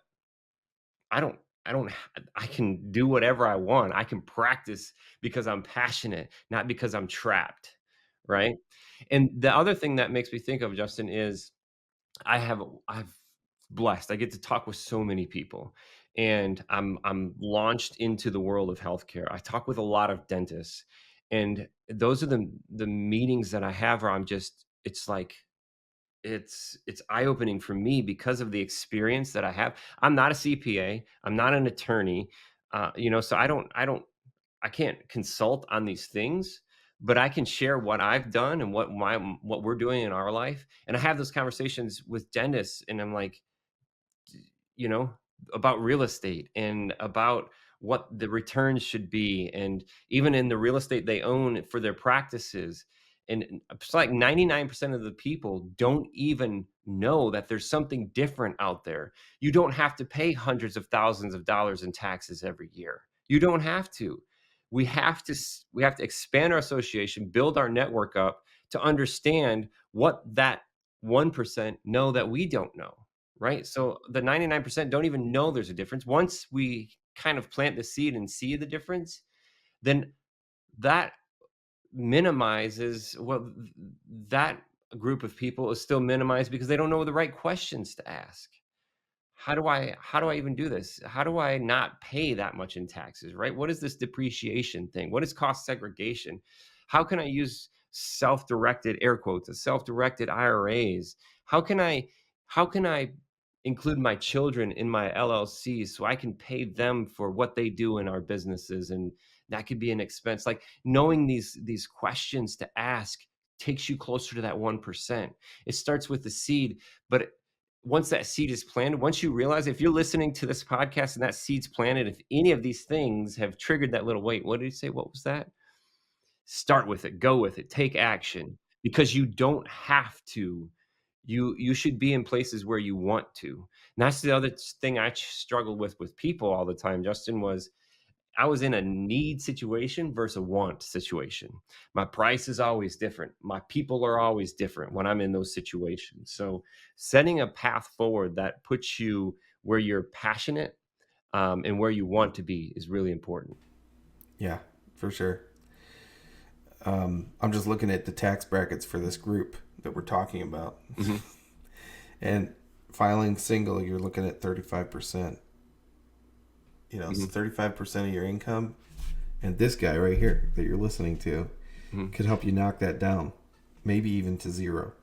I don't I can do whatever I want. I can practice because I'm passionate, not because I'm trapped, right? And the other thing that makes me think of, Justin, is I've blessed. I get to talk with so many people, and I'm launched into the world of healthcare. I talk with a lot of dentists, and those are the meetings that I have where I'm just it's like it's eye-opening for me because of the experience that I have. I'm not a CPA, I'm not an attorney, so I can't consult on these things, but I can share what I've done and what we're doing in our life, and I have those conversations with dentists, and I'm like, you know, about real estate and about what the returns should be, and even in the real estate they own for their practices. And it's like 99% of the people don't even know that there's something different out there. You don't have to pay hundreds of thousands of dollars in taxes every year. You don't have to. We have to expand our association, build our network up to understand what that 1% know that we don't know. Right? So the 99% don't even know there's a difference. Once we kind of plant the seed and see the difference, then that minimizes that group of people is still minimized because they don't know the right questions to ask. How do I even do this? How do I not pay that much in taxes, right? What is this depreciation thing? What is cost segregation? How can I use self-directed air quotes, self-directed IRAs? How can I how can I include my children in my LLCs so I can pay them for what they do in our businesses, and that could be an expense. Like knowing these questions to ask takes you closer to that 1%. It starts with the seed, but once that seed is planted, once you realize if you're listening to this podcast and that seed's planted, if any of these things have triggered that little wait, what did he say? What was that? Start with it, go with it, take action because you don't have to. You should be in places where you want to. And that's the other thing I struggled with people all the time, Justin, was I was in a need situation versus a want situation. My price is always different. My people are always different when I'm in those situations. So setting a path forward that puts you where you're passionate, and where you want to be is really important. Yeah, for sure. I'm just looking at the tax brackets for this group that we're talking about. Hmm. And filing single, you're looking at 35%. So Hmm. 35% of your income. And this guy right here that you're listening to Hmm. could help you knock that down, maybe even to zero.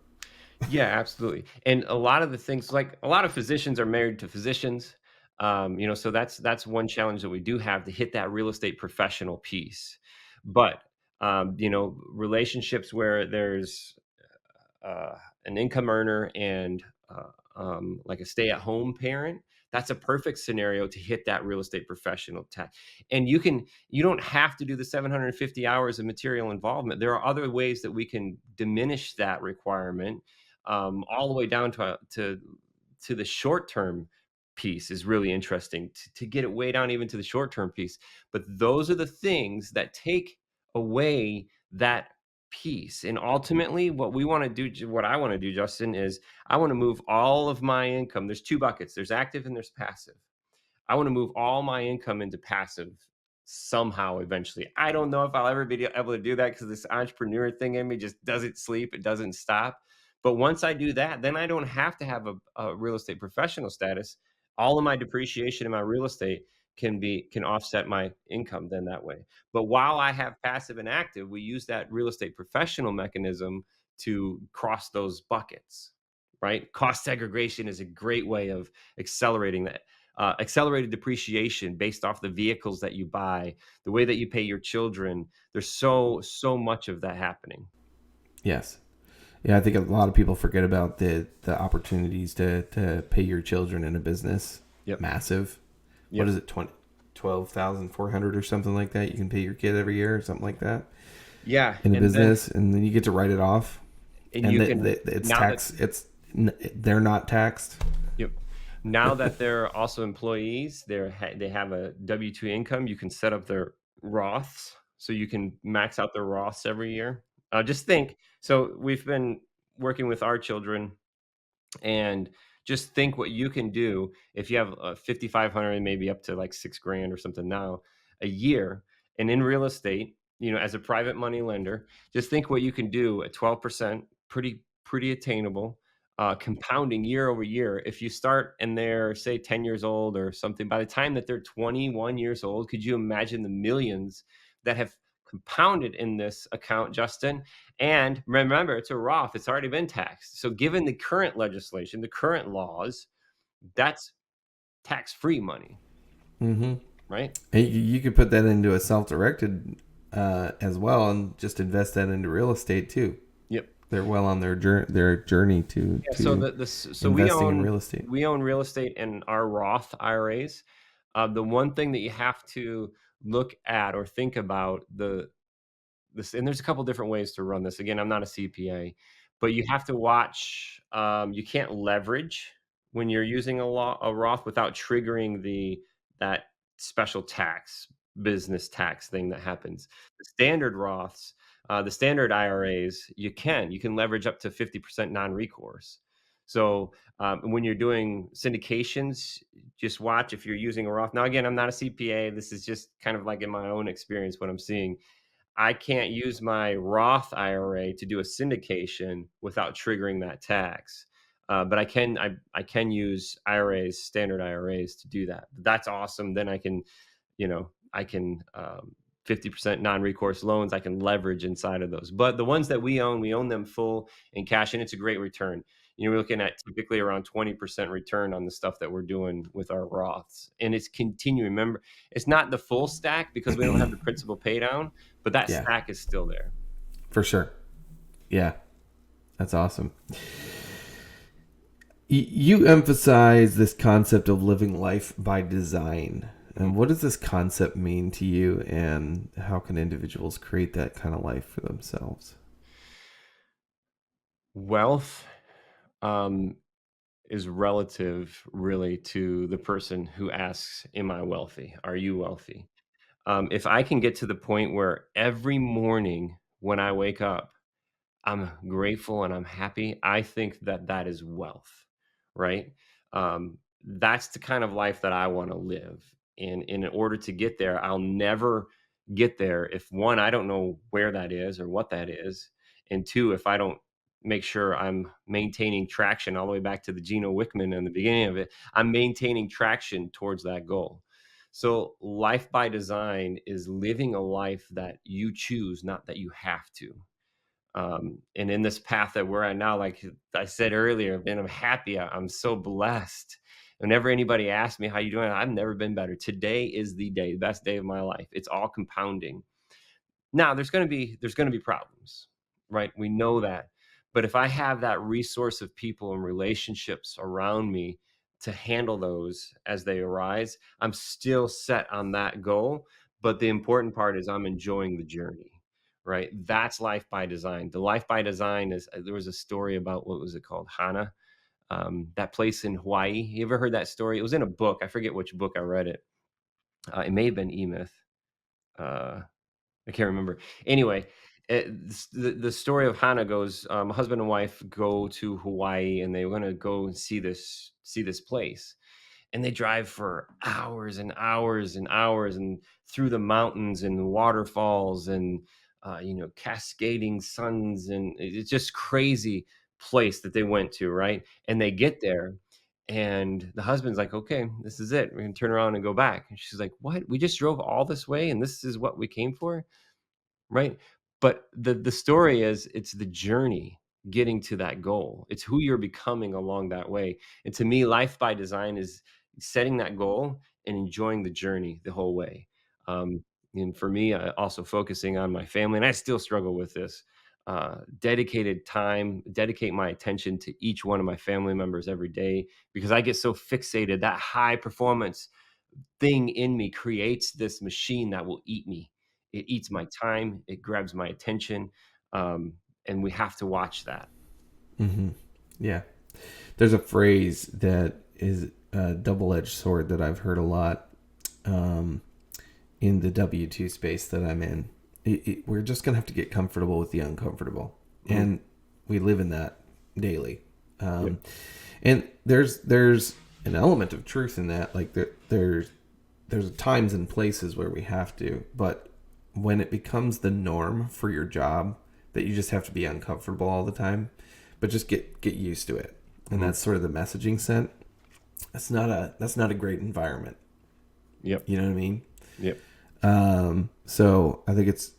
Yeah, absolutely. And a lot of the things, like a lot of physicians are married to physicians. So that's one challenge that we do have to hit that real estate professional piece. But relationships where there's an income earner and like a stay-at-home parent, that's a perfect scenario to hit that real estate professional tech. And you don't have to do the 750 hours of material involvement. There are other ways that we can diminish that requirement, all the way down to the short-term piece is really interesting to get it way down even to the short-term piece. But those are the things that take away that piece. And ultimately, what I want to do, Justin, is I want to move all of my income. There's two buckets. There's active and there's passive. I want to move all my income into passive somehow eventually. I don't know if I'll ever be able to do that because this entrepreneur thing in me just doesn't sleep. It doesn't stop. But once I do that, then I don't have to have a real estate professional status. All of my depreciation in my real estate can offset my income then that way. But while I have passive and active, we use that real estate professional mechanism to cross those buckets, right? Cost segregation is a great way of accelerating that. Accelerated depreciation based off the vehicles that you buy, the way that you pay your children. There's so much of that happening. Yes. Yeah, I think a lot of people forget about the opportunities to pay your children in a business. Yep. Massive. What Yep. is it, 12,400 or something like that? You can pay your kid every year or something like that Yeah, in a and then business, and then you get to write it off. and And you can it's now that tax. They're not taxed. yep. Now that they're also employees, they have a W-2 income, you can set up their Roths, so you can max out their Roths every year. Just think, so we've been working with our children, and just think what you can do if you have 5,500, maybe up to like 6 grand or something now a year. And in real estate, as a private money lender, just think what you can do at 12%, pretty attainable, compounding year over year. If you start and they're, say, 10 years old or something, by the time that they're 21 years old, could you imagine the millions that have compounded in this account, Justin? And remember, it's a Roth, it's already been taxed. So given the current legislation, the current laws, that's tax-free money, Mm-hmm. right? And you could put that into a self-directed as well, and just invest that into real estate too. Yep. They're well on their journey to Yeah, so we investing in own real estate. real estate in our Roth IRAs. The one thing that you have to look at or think about, this, and there's a couple different ways to run this. Again, I'm not a CPA, but you have to watch. You can't leverage when you're using a Roth without triggering that special tax, business tax thing that happens. The standard Roths, the standard IRAs, you can leverage up to 50% non-recourse. So when you're doing syndications, just watch if you're using a Roth. Now, again, I'm not a CPA. This is just kind of like in my own experience what I'm seeing. I can't use my Roth IRA to do a syndication without triggering that tax. But I can use IRAs, standard IRAs, to do that. That's awesome. Then I can 50% non-recourse loans. I can leverage inside of those. But the ones that we own them full in cash, and it's a great return. We're looking at typically around 20% return on the stuff that we're doing with our Roths, and it's continuing. Remember, it's not the full stack because we don't have the principal pay down, but that Yeah, stack is still there. for sure. Yeah, that's awesome. You emphasize this concept of living life by design. Mhm. And what does this concept mean to you, and how can individuals create that kind of life for themselves? Wealth um, is relative, really, to the person who asks, "Am I wealthy? Are you wealthy?" If I can get to the point where every morning when I wake up, I'm grateful and I'm happy, I think that that is wealth, right? That's the kind of life that I want to live. And in order to get there, I'll never get there if, one, I don't know where that is or what that is, and two, if I don't make sure I'm maintaining traction all the way back to the Geno Wickman in the beginning of it, I'm maintaining traction towards that goal. So, life by design is living a life that you choose, not that you have to. And in this path that we're at now, like I said earlier, and I'm happy, I'm so blessed. Whenever anybody asks me how you doing, I've never been better. Today is the day, the best day of my life. It's all compounding. Now, there's gonna be problems, right? We know that. But if I have that resource of people and relationships around me to handle those as they arise, I'm still set on that goal. But the important part is I'm enjoying the journey, right? That's life by design. The life by design is, there was a story about, what was it called? Hana, that place in Hawaii. You ever heard that story? It was in a book. I forget which book I read it. It may have been E-Myth. Uh, I can't remember. Anyway, the story of Hana goes, a husband and wife go to Hawaii, and they want to go and see this place, and they drive for hours and hours and hours, and through the mountains and the waterfalls, and cascading suns, and it's just crazy place that they went to, right? And they get there, and the husband's like, "Okay, this is it. We're gonna turn around and go back." And she's like, "What? We just drove all this way, and this is what we came for?" Right? But the story is, it's the journey getting to that goal. It's who you're becoming along that way. And to me, life by design is setting that goal and enjoying the journey the whole way. Um, and for me, also focusing on my family, and I still struggle with this. Dedicated time, dedicate my attention to each one of my family members every day, because I get so fixated. That high performance thing in me creates this machine that will eat me. It eats my time, it grabs my attention, and we have to watch that. Yeah. There's a phrase that is a double-edged sword that I've heard a lot um, in the W-2 space that I'm in. We're just gonna have to get comfortable with the uncomfortable, Mhm. and we live in that daily. Yep. And there's an element of truth in that. Like there's times and places where we have to, but when it becomes the norm for your job that you just have to be uncomfortable all the time, but just get used to it. And Mhm. that's sort of the messaging sent. That's not a great environment. Yep. You know what I mean? Yep. So I think it's,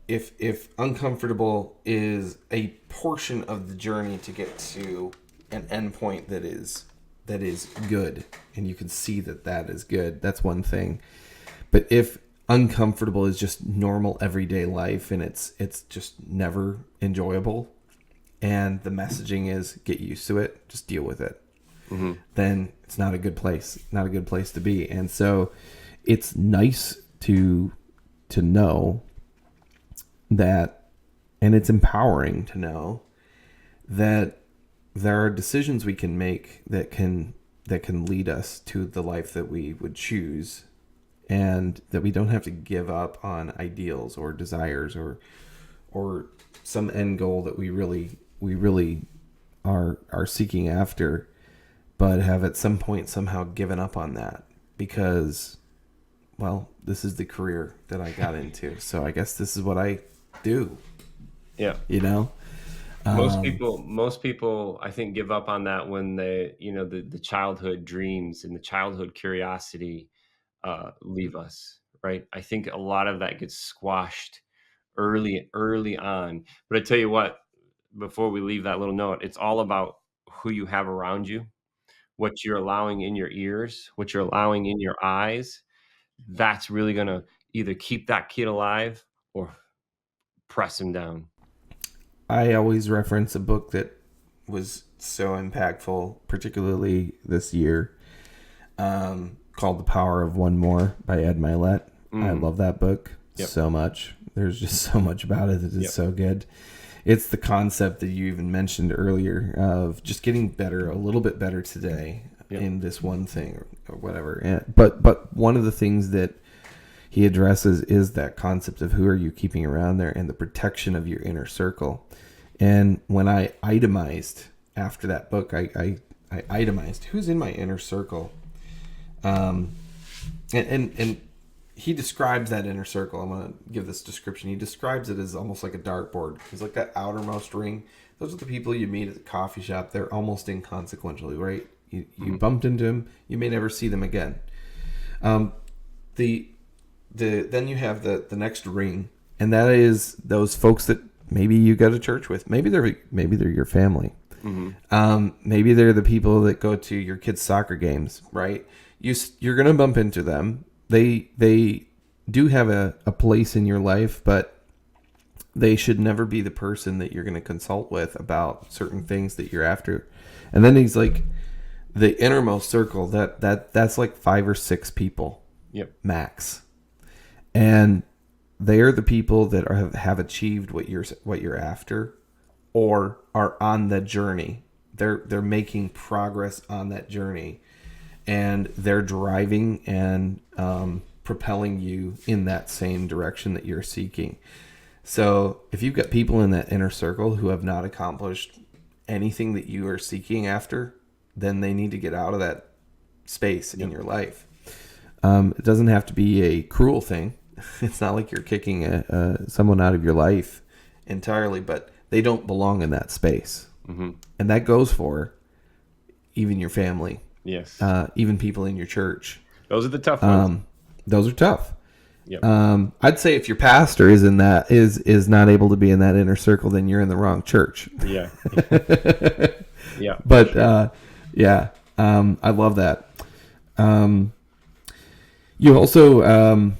if uncomfortable is a portion of the journey to get to an endpoint that is good, and you can see that is good, that's one thing. But if uncomfortable is just normal everyday life and it's just never enjoyable, and the messaging is get used to it, just deal with it, Mhm. then it's not a good place to be. And so it's nice to know that, and it's empowering to know that there are decisions we can make that can lead us to the life that we would choose, and that we don't have to give up on ideals or desires or some end goal that we really are seeking after, but have at some point somehow given up on that because, well, this is the career that I got into, so I guess this is what I do, Yeah. you know? Most people, I think, give up on that when the childhood dreams and the childhood curiosity leave us, right? I think a lot of that gets squashed early on. But I tell you what, before we leave that little note, it's all about who you have around you, what you're allowing in your ears, what you're allowing in your eyes. That's really gonna either keep that kid alive or press him down. I always reference a book that was so impactful, particularly this year, called The Power of One More by Ed Milet. I Mm, love that book yep, so much. There's just so much about it that is yep, so good. It's the concept that you even mentioned earlier of just getting better, a little bit better today yep. in this one thing or whatever. But one of the things that he addresses is that concept of who are you keeping around there and the protection of your inner circle. And when I itemized after that book, I itemized who's in my inner circle. Um, and he describes that inner circle. I'm going to give this description. He describes it as almost like a dartboard. He's like that outermost ring. Those are the people you meet at the coffee shop. They're almost inconsequential, right? You Mhm. bumped into them. You may never see them again. Um, the then you have the next ring, and that is those folks that maybe you go to church with. Maybe they're your family. Mhm. Maybe they're the people that go to your kids' soccer games, right? You're gonna bump into them. They do have a place in your life, but they should never be the person that you're going to consult with about certain things that you're after. And then he's like, the innermost circle, that's like 5 or 6 people Yep. max, and they are the people that have achieved what you're after, or are on the journey. They're making progress on that journey, and they're driving and propelling you in that same direction that you're seeking. So if you've got people in that inner circle who have not accomplished anything that you are seeking after, then they need to get out of that space in Yep. your life. It doesn't have to be a cruel thing. It's not like you're kicking someone out of your life entirely, but they don't belong in that space. Mhm. And that goes for even your family, Yes. even people in your church. Those are the tough ones. Those are tough. Yep. I'd say if your pastor is not able to be in that inner circle, then you're in the wrong church. Yeah. Yeah, for But sure. yeah, I love that. Um, you also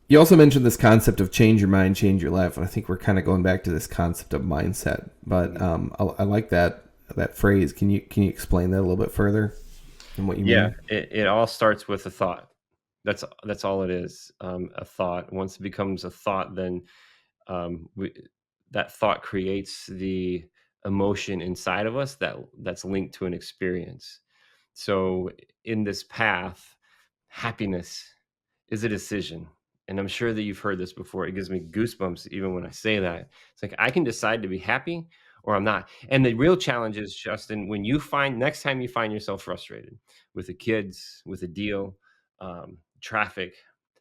you also mentioned this concept of change your mind, change your life, and I think we're kind of going back to this concept of mindset. But I like that phrase. Can you explain that a little bit further and what you Yeah, mean? it all starts with a thought. That's all it is, a thought. Once it becomes a thought, then, we that thought creates the emotion inside of us that's linked to an experience. So in this path, happiness is a decision. And I'm sure that you've heard this before. It gives me goosebumps even when I say that. It's like I can decide to be happy or I'm not. And the real challenge is, Justin, when you find next time you find yourself frustrated with the kids, with a deal, traffic,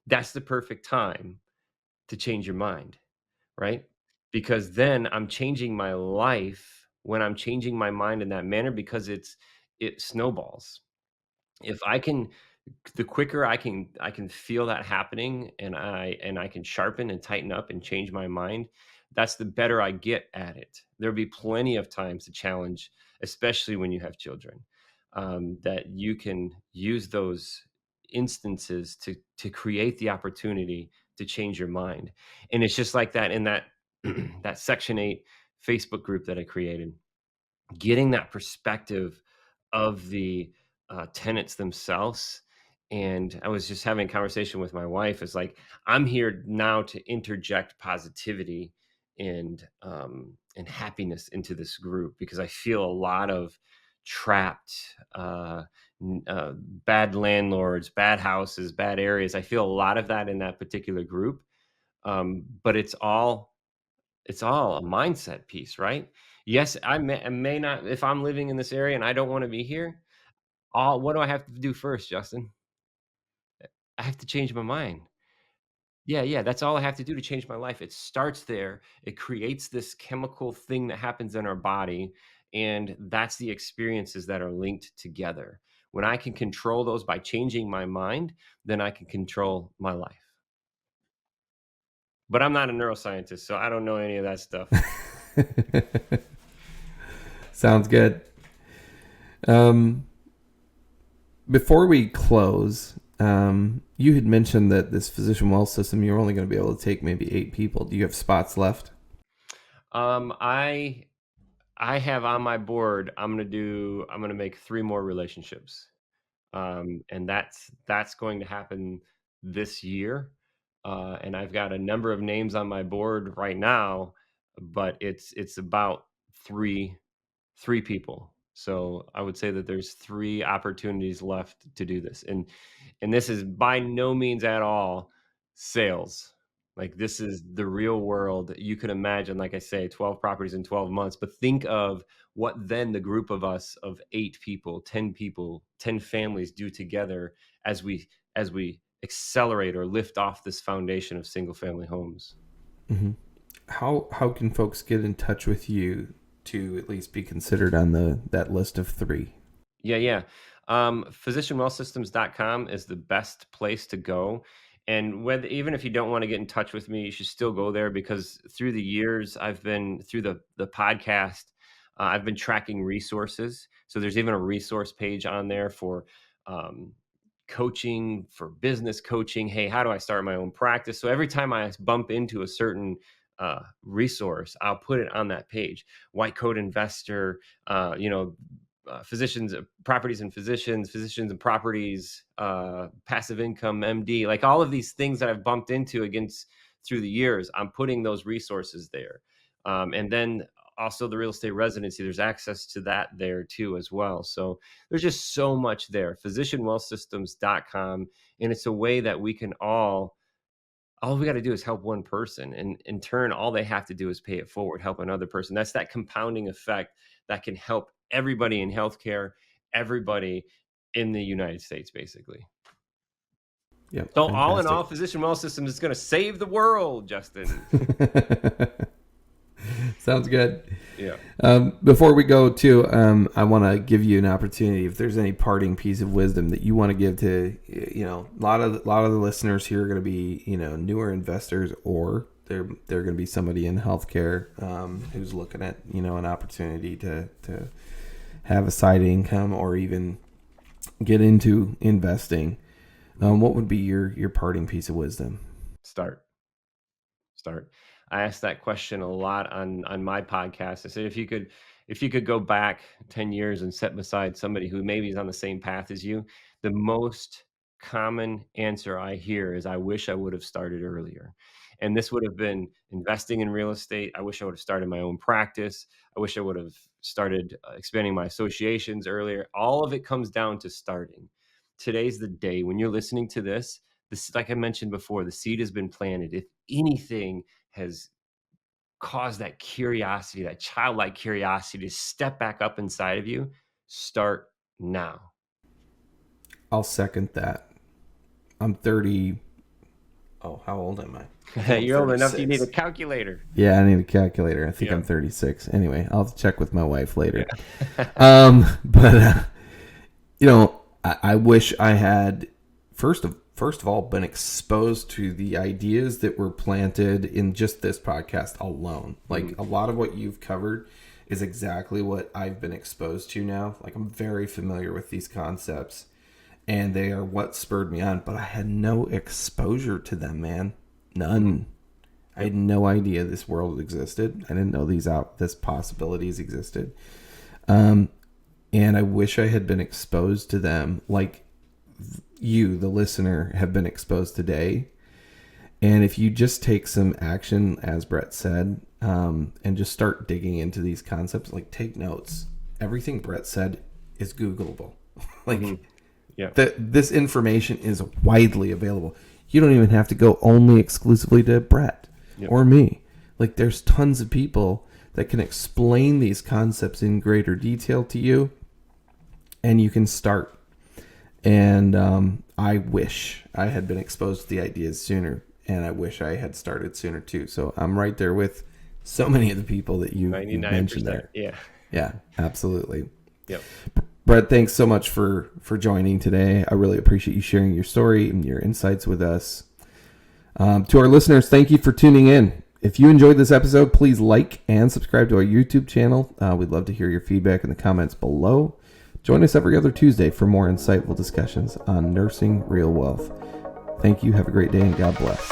that's the perfect time to change your mind, right? Because then I'm changing my life when I'm changing my mind in that manner because it snowballs. If I can the quicker I can feel that happening and I can sharpen and tighten up and change my mind, that's the better I get at it. There'll be plenty of times to challenge, especially when you have children, that you can use those instances to create the opportunity to change your mind. And it's just like that in that that Section 8 Facebook group that I created, getting that perspective of the tenants themselves. And I was just having a conversation with my wife. It's like I'm here now to interject positivity and happiness into this group because I feel a lot of trapped, bad landlords, bad houses, bad areas. I feel a lot of that in that particular group, but it's all a mindset piece, right? Yes, I may not if I'm living in this area and I don't wanna be here, all what do I have to do first, Justin? I have to change my mind. Yeah, yeah, that's all I have to do to change my life. It starts there. It creates this chemical thing that happens in our body, and that's the experiences that are linked together. When I can control those by changing my mind, then I can control my life. But I'm not a neuroscientist, so I don't know any of that stuff. Sounds good. Um, Before we close, you had mentioned that this physician wealth system, you're only going to be able to take maybe 8 people. Do you have spots left? I have on my board, I'm gonna make 3 more relationships. And that's going to happen this year. And I've got a number of names on my board right now, but it's about 3 3 people. So I would say that there's 3 opportunities left to do this. And this is by no means at all sales. Like this is the real world. You can imagine, like I say, 12 properties in 12 months, but think of what then the group of us of 8 people, 10 families do together as we accelerate or lift off this foundation of single family homes. Mm-hmm. How can folks get in touch with you to at least be considered on that list of 3? Yeah, yeah. Physicianwellsystems.com is the best place to go. And whether even if you don't want to get in touch with me, you should still go there because through the years, I've been through the podcast, I've been tracking resources. So there's even a resource page on there for um, coaching, for business coaching. Hey, how do I start my own practice? So every time I bump into a certain resource, I'll put it on that page. White coat investor, physicians, properties and physicians, physicians and properties, passive income, MD, like all of these things that I've bumped into against through the years. I'm putting those resources there, and then also the real estate residency. There's access to that there too as well. So there's just so much there. Physicianwealthsystems.com, and it's a way that we can all we got to do is help one person, and in turn all they have to do is pay it forward, help another person. That's that compounding effect that can help everybody in healthcare, everybody in the United States basically. Yep, So all in fantastic. all, physician wealth systems is going to save the world, Justin. Sounds good. Yeah. Before we go to, I want to give you an opportunity. If there's any parting piece of wisdom that you want to give to, a lot of the listeners here are going to be, newer investors, or they're going to be somebody in healthcare who's looking at, an opportunity to have a side income or even get into investing. What would be your parting piece of wisdom? Start. I asked that question a lot on my podcast. I said if you could go back 10 years and set beside somebody who maybe is on the same path as you, the most common answer I hear is, "I wish I would have started earlier." And this would have been investing in real estate. I wish I would have started my own practice. I wish I would have started expanding my associations earlier. All of it comes down to starting. Today's the day. When you're listening to this, like I mentioned before, the seed has been planted. If anything has caused that curiosity, that childlike curiosity to step back up inside of you, start now. I'll second that. I'm 30. Oh, how old am I? I think I'm You're old enough, you need a 36. calculator. Yeah, I need a calculator. I think Yeah. I'm 36. Anyway, I'll check with my wife later. Yeah. But I wish I had first of all been exposed to the ideas that were planted in just this podcast alone. Like a lot of what you've covered is exactly what I've been exposed to now. Like I'm very familiar with these concepts, and they are what spurred me on. But I had no exposure to them, man. None. I had no idea this world existed. I didn't know this possibilities existed. And I wish I had been exposed to them like you, the listener, have been exposed today. And if you just take some action, as Brett said, and just start digging into these concepts, like take notes. Everything Brett said is Googleable. Yeah. This information is widely available. You don't even have to go only exclusively to Brett or me. Like there's tons of people that can explain these concepts in greater detail to you, and you can start. And I wish I had been exposed to the ideas sooner, and I wish I had started sooner too. So I'm right there with so many of the people that you mentioned there. Yeah, absolutely. Yep. Brett, thanks so much for joining today. I really appreciate you sharing your story and your insights with us. To our listeners, thank you for tuning in. If you enjoyed this episode, please like and subscribe to our YouTube channel. We'd love to hear your feedback in the comments below. Join us every other Tuesday for more insightful discussions on nursing real wealth. Thank you. Have a great day, and God bless.